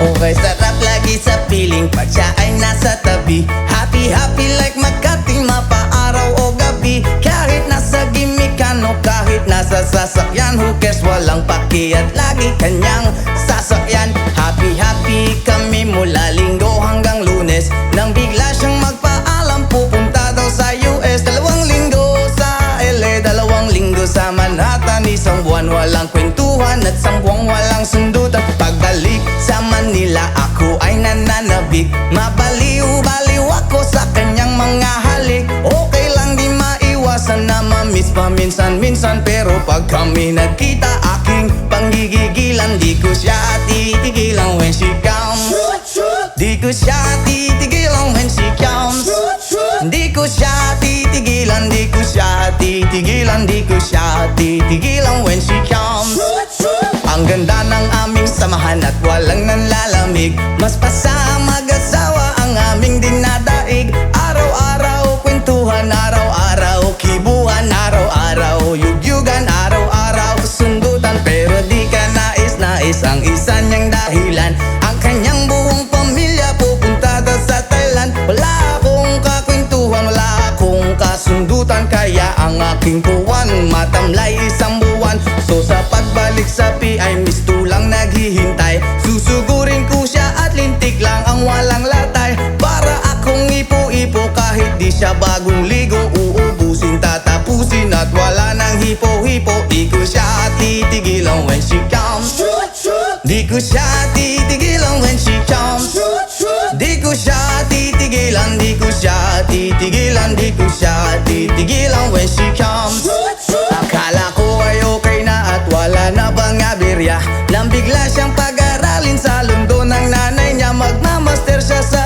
Okay, sarap lagi sa piling pag siya ay nasa tabi. Happy, happy like Makati, mapaaraw o gabi. Kahit nasa gimikan o kahit nasa sasakyan, who cares, walang paki at lagi kanyang sasakyan. Happy, happy kami mula Linggo hanggang Lunes, nang bigla siyang magpaalam pupunta daw sa US. 2 linggo sa LA, 2 linggo sa Manhattan, 1 buwan walang kwentuhan at 1 buwang walang sundutan. Pagbalik sa Manila, ako ay nananabik, mabaliw-baliw ako sa kanyang mga halik. Okay lang di maiwasan na ma-miss paminsan-minsan, pero pag kami nagkita, aking panggigigilan. Di ko siya titigilan when she comes, di ko siya titigilan when she comes, di ko siya titigilan, di ko siya titigilan, di ko siya titigilan when she comes. Ang ganda ng aming samahan at walang nanlalamig, mas pasa mag-asawa ang aming dinadaig. Araw-araw kwentuhan, araw-araw kibuhan, araw-araw yugyugan, araw-araw sundutan. Pero di ka nais-nais ang isa niyang dahilan, ang kanyang buong pamilya pupunta daw sa Thailand. Wala akong kakwentuhan, wala akong kasundutan, kaya ang aking puwan matamlay 1 buwan. So sa pagbalik sa PI, tulang naghihintay, susugurin ko siya at lintik lang ang walang latay. Para akong ipo-ipo kahit di siya bagong ligo, uubusin, tatapusin at wala nang hipo-hipo. Di ko siya titigilan when she comes, di ko siya titigilan when she comes, di ko siya titigilan, di ko siya titigilan, di ko siya titigilan when she comes. Akala ko ay okay na at wala na bang aberya, nang bigla siyang pag-aralin sa London ng nanay niya. Magmamaster siya sa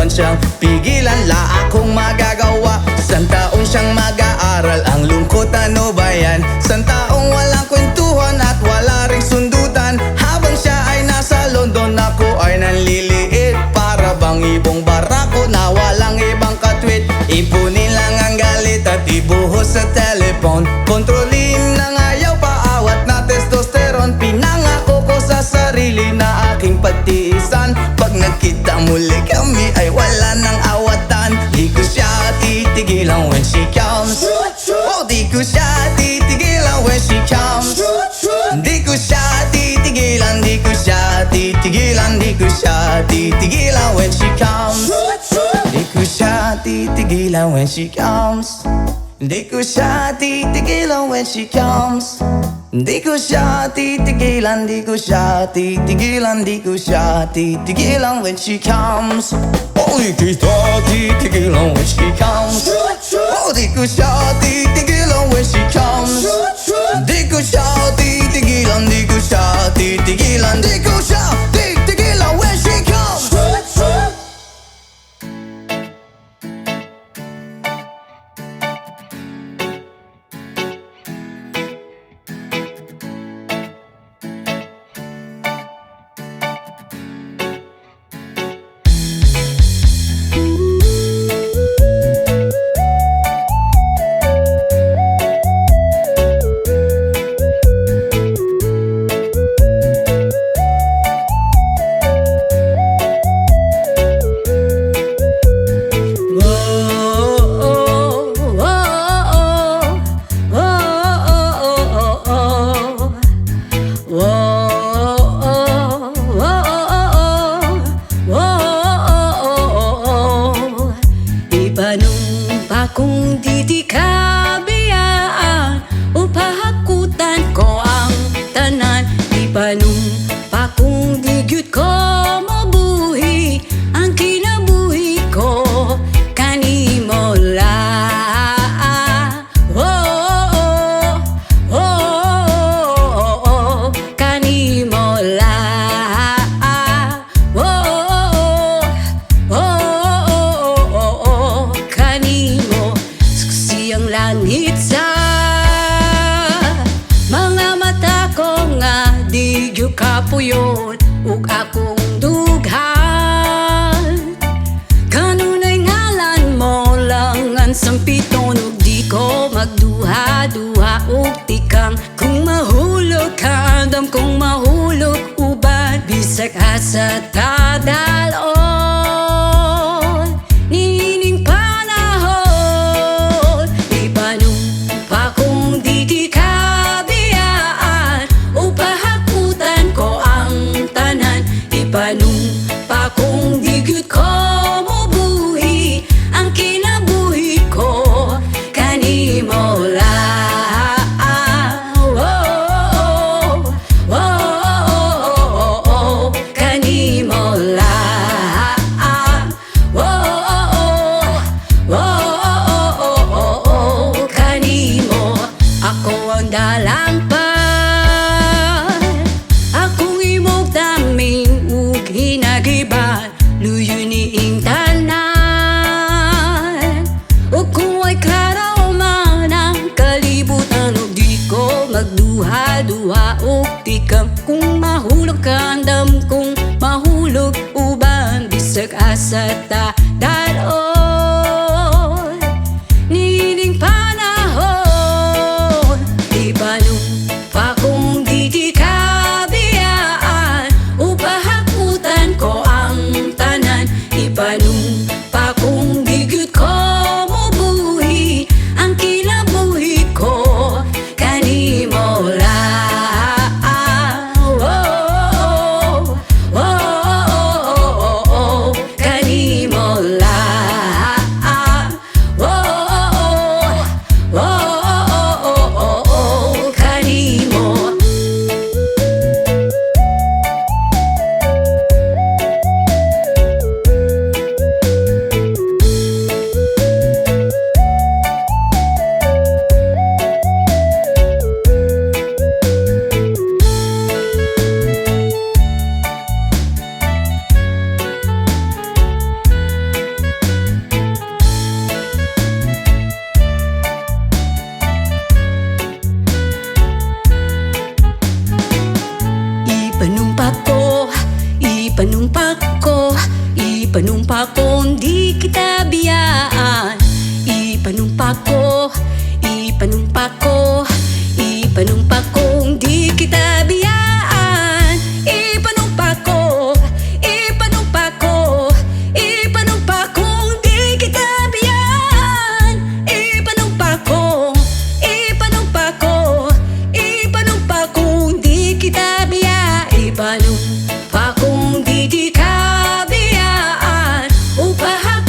man siyang pigilan, la akong magagawa. San taon siyang mag-aaral, ang lungkot ano ba yan? San taong walang kwentuhan at wala ring sundutan. Habang siya ay nasa London, ako ay nanliliit. Para bang ibong barako na walang ibang katwit. Ipunin lang ang galit at ibuhos sa telepon. Kontrolin ng ayaw, paawat na testosteron. Pinangako ko sa sarili na aking pagtiisan. Pag nagkita muli kami ay wala nang awatan. Di ko siya titigilan when she comes. Oh, di ko siya titigilan when she comes. Di ko siya titigilan, di ko siya titigilan, di ko siya titigilan when she comes. Di ko siya titigilan when she comes. Di ko siya titigilan when she comes. Di ko siya titigilan, di ko siya titigilan, di ko siya titigilan when she comes. Oh, di ko siya titigilan when she comes. Oh, di ko siya titigilan when she comes. Di ko siya titigilan, di ko siya titigilan, di ko siya titigilan when she comes. Ipanong pa kung di ka biyaan upahakutan ko ang tanan. Ipanong pa kung di gyud ko mabuhi ang kinabuhi ko kanimo la. Kanimo la. Kanimo siyang langit sa mga mata ko nga di gyud kapuyon ug akong dughan. Kanunay ngalan mo lang ang sampiton ug di ko magduha-duha ug tikang kung mahulog ka andam kung mahulog uban bisag asa tadalon nining panahon. Ipanong pa kung di ka biyaan upahakutan ko ang tanan. Ipanong pa kung di gyud ko mabuhi ang kinabuhi ko kanimo la. Kanimo la. Kanimo ako ang dalampan, akong imong taming ug hinagiban luyo niing tanan. Ug kung ay klaro man ang kalibutan ug di ko magduha-duha ug tikam kung mahulog ka andam kung mahulog uban bisag asa ta daron nining panahon. Ipanong pa kung di ka biyaan upahakutan ko ang tanan. Ipanong pa kung di gyud ko mabuhi ang kinabuhi ko kanimo la. Kanimo Ipanumpa ko, ipanumpa ko, di kita biyaan. Ipanumpa ko, ipanumpa ko, ipanumpa ko, di kita biyaan. Ipanumpa ko, ipanumpa ko, ipanumpa ko, di kita biyaan. Ipanumpa ko, ipanumpa ko, ipanumpa ko, di kita biyaan. Ipanumpa kong di ka biyaan. Upahak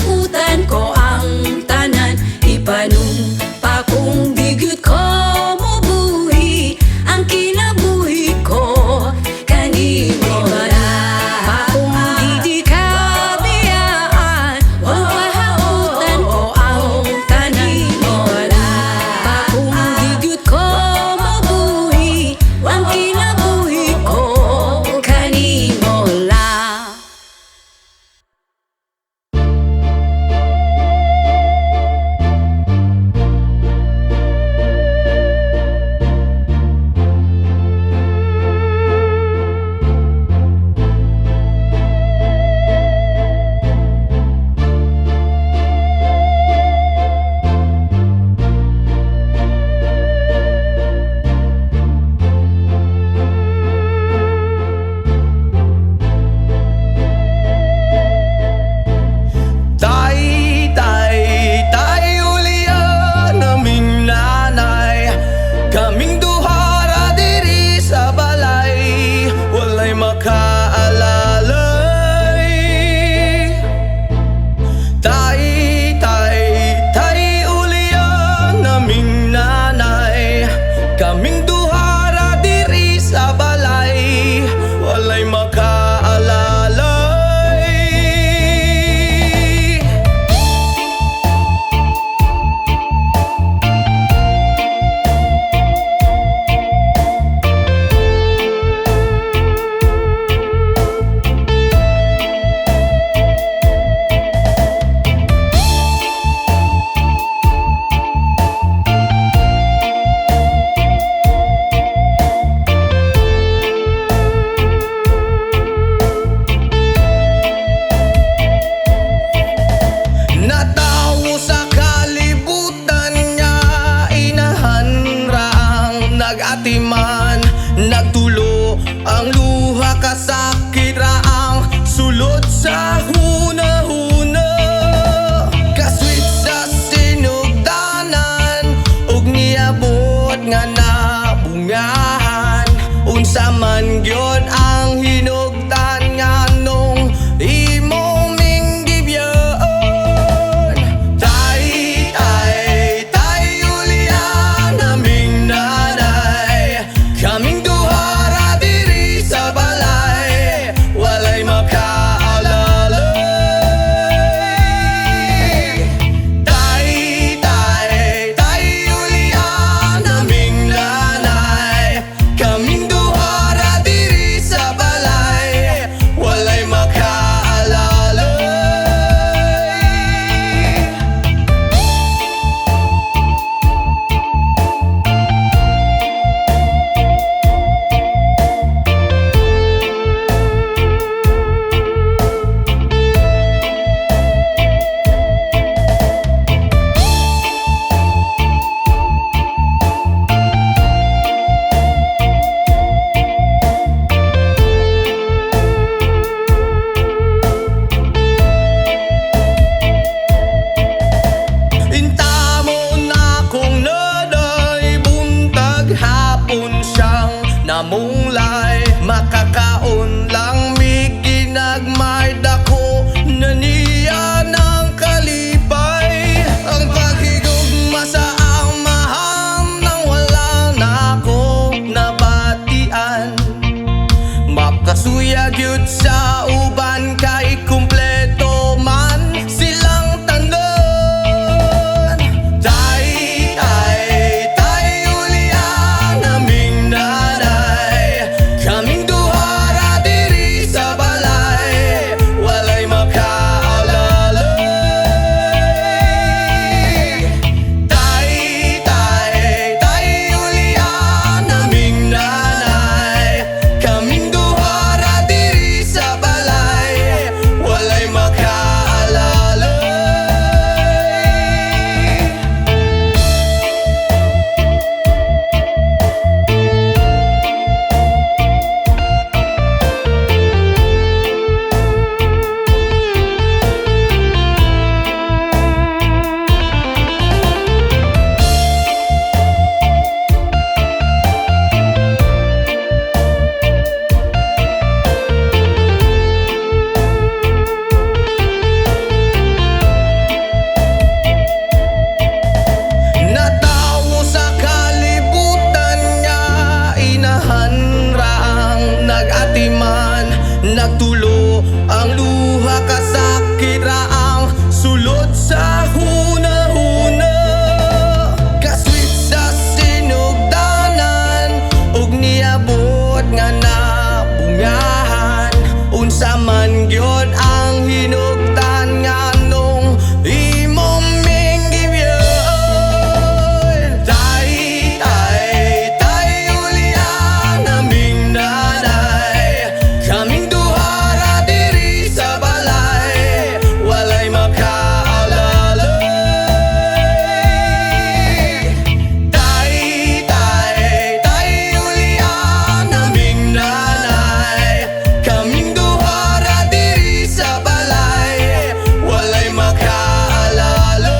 Ang luha kasakit ra ang sulod sa hunahuna. Kasweet sa sinugdanan ug niabot nga nabungahan. Unsa man gyud ang hinugtan nganong imong minggibyon. Tay, tay, tay, ulian naming nanay. Kaming duha ra diri sa balay, walay makaalalay. Tay, tay, tay, ulian naming nanay. Kaming duha ra diri sa balay, walay makaalalay.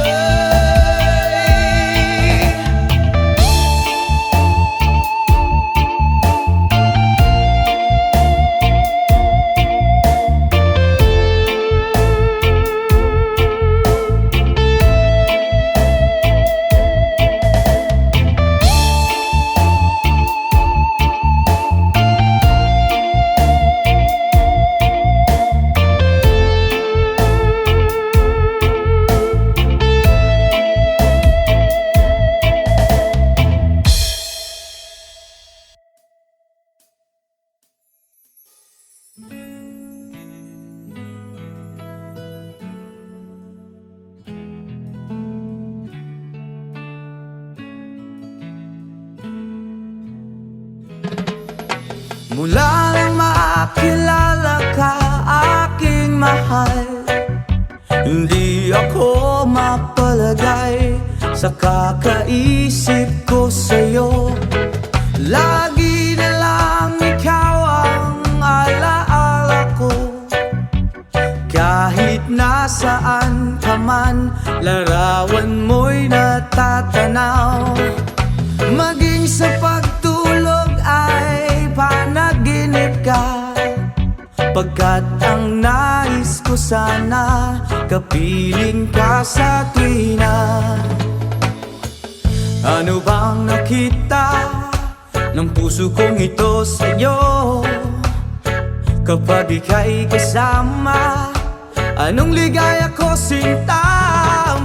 Mula nang makilala ka, aking mahal, hindi ako mapalagay sa kakaisip ko sa'yo. Lagi na lang ikaw ang alaala ko. Kahit nasaan ka man, larawan mo'y natatanaw. Maging sa pagtulog ay panaginip ka, pagkat ang nais ko sana kapiling ka sa tuwina. Ano bang nakita ng puso kong ito sa'yo? Kapag ika'y kasama, anong ligaya ko sinta?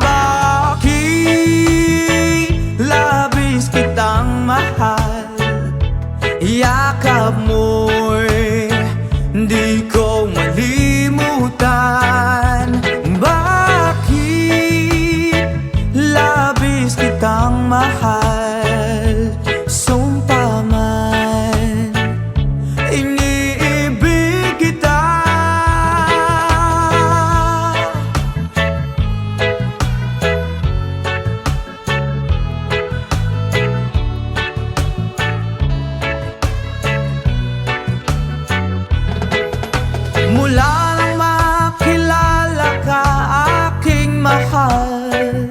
Bakit labis kitang mahal? Yakap mo'y di ko malimutan. Bakit labis kitang mahal? Sumpa man, iniibig kita. Mula nang makilala ka, aking mahal,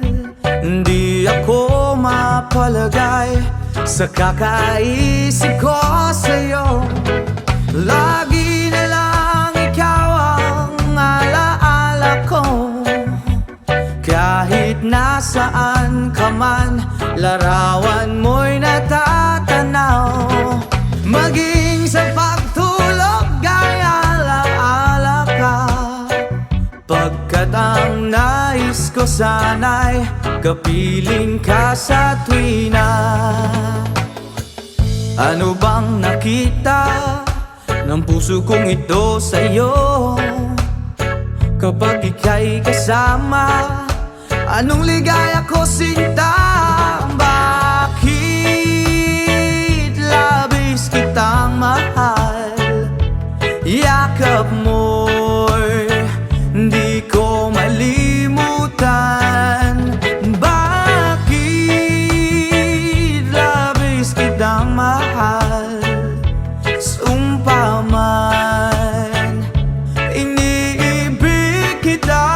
hindi ako mapalagay sa kakaisip ko sa'yo. Lagi na lang ikaw ang alaala ko. Kahit nasaan ka man, larawan mo'y natatanaw. Maging sa pagtulog ay alaala ka, pagkat ang nais ko sana'y kapiling ka sa tuwina. Ano bang nakita ng puso kong ito sa'yo? Kapag ika'y kasama, anong ligaya ko sinta? Bakit labis kitang mahal? Yakap mo'y di ko malimutan. Bakit labis kitang mahal? Sumpa man, iniibig kita.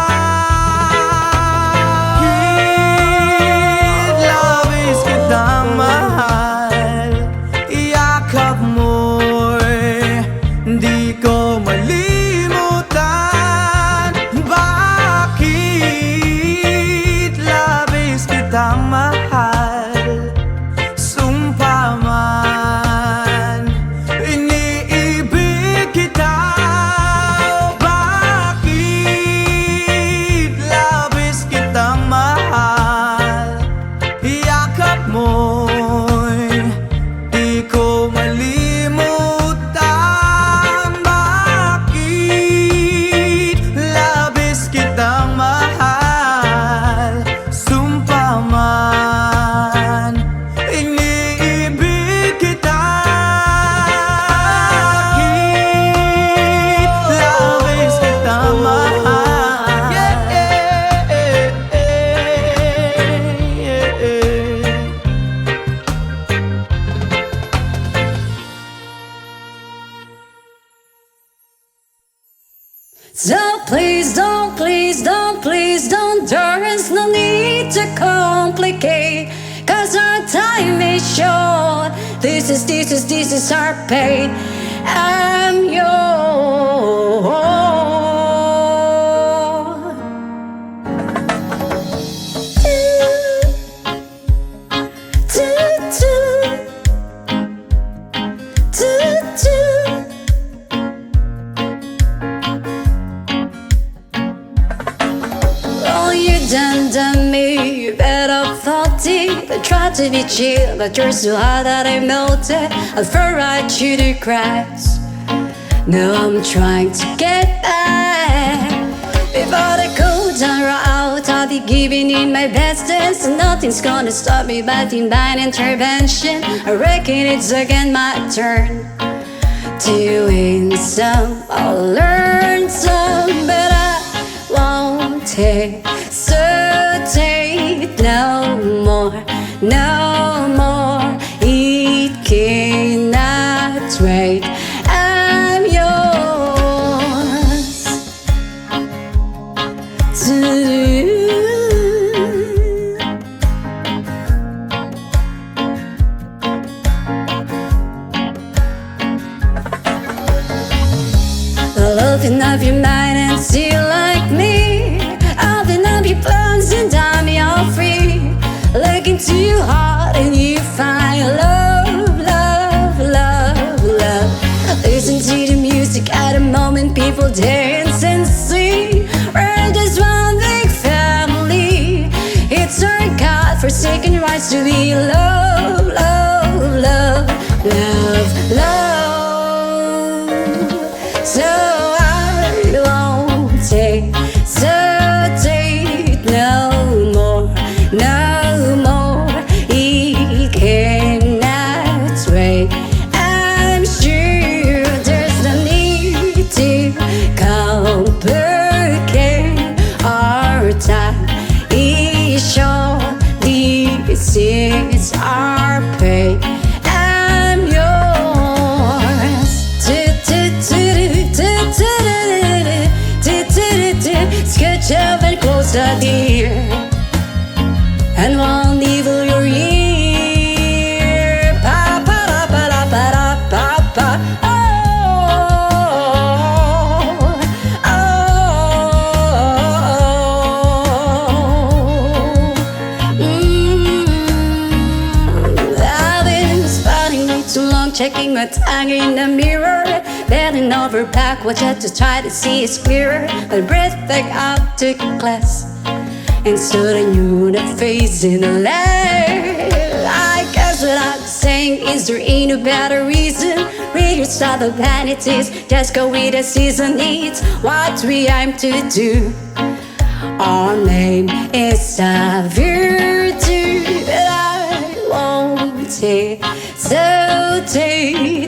Bakit labis kitang mahal? Yakap mo'y di ko malimutan. So please don't, please don't, please don't. There is no need to complicate, 'cause our time is short. This is our pain. I'm yours. Oh, you done me, you better thought it. I tried to be chill, but you're so hot that I melted. I fell right through the cracks. Now I'm trying to get back. Before the cold down out, I'll be giving in my best dance. And nothing's gonna stop me but divine intervention. I reckon it's again my turn to win some, I'll learn some, but I won't hesitate no more, no more. It cannot wait. I'm yours to Open up your mind and see like me. Open up your plans and I'm all free. Look into your heart and you find love, love, love, love. Listen to the music at the moment, people dance and sing. We're just one big family. It's our God-forsaken rights to be love, love, love, love, love. So hesitate no more, no more. He cannot wait. I'm sure there's no need to complicate our time. It's short, this is our pain. I'm yours. Sketch up and closer, dear, and won't evil your ear. Pa pa da pa da pa da pa pa. Oh, oh, I've been spotting way too long, checking my tongue in the mirror. Bending over backwards just to try to see it's clearer. But breath back up to class, and so I knew the face in the light. I guess what I'm saying is there ain't no better reason. Read your style of vanities, just go with the season needs. What we aim to do, our name is a virtue, but I won't hesitate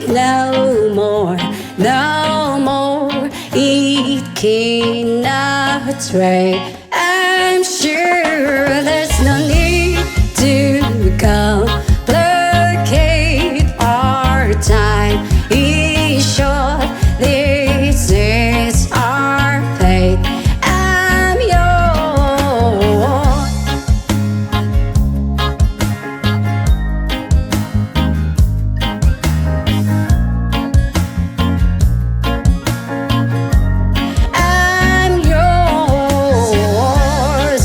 no more, no more. It cannot wait. I'm sure there's no need to complicate our time. It's short, this is our fate. I'm yours. I'm yours.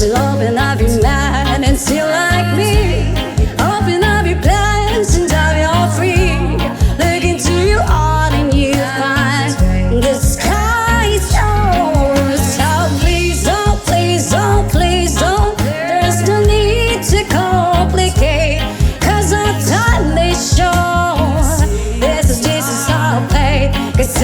Open up your mind and see like me. Open up your plans and dive all free. Look into your heart and you find the sky is yours. So please don't, please don't, please don't. There's no need to complicate, 'cause our time is short. This is our fate, 'cause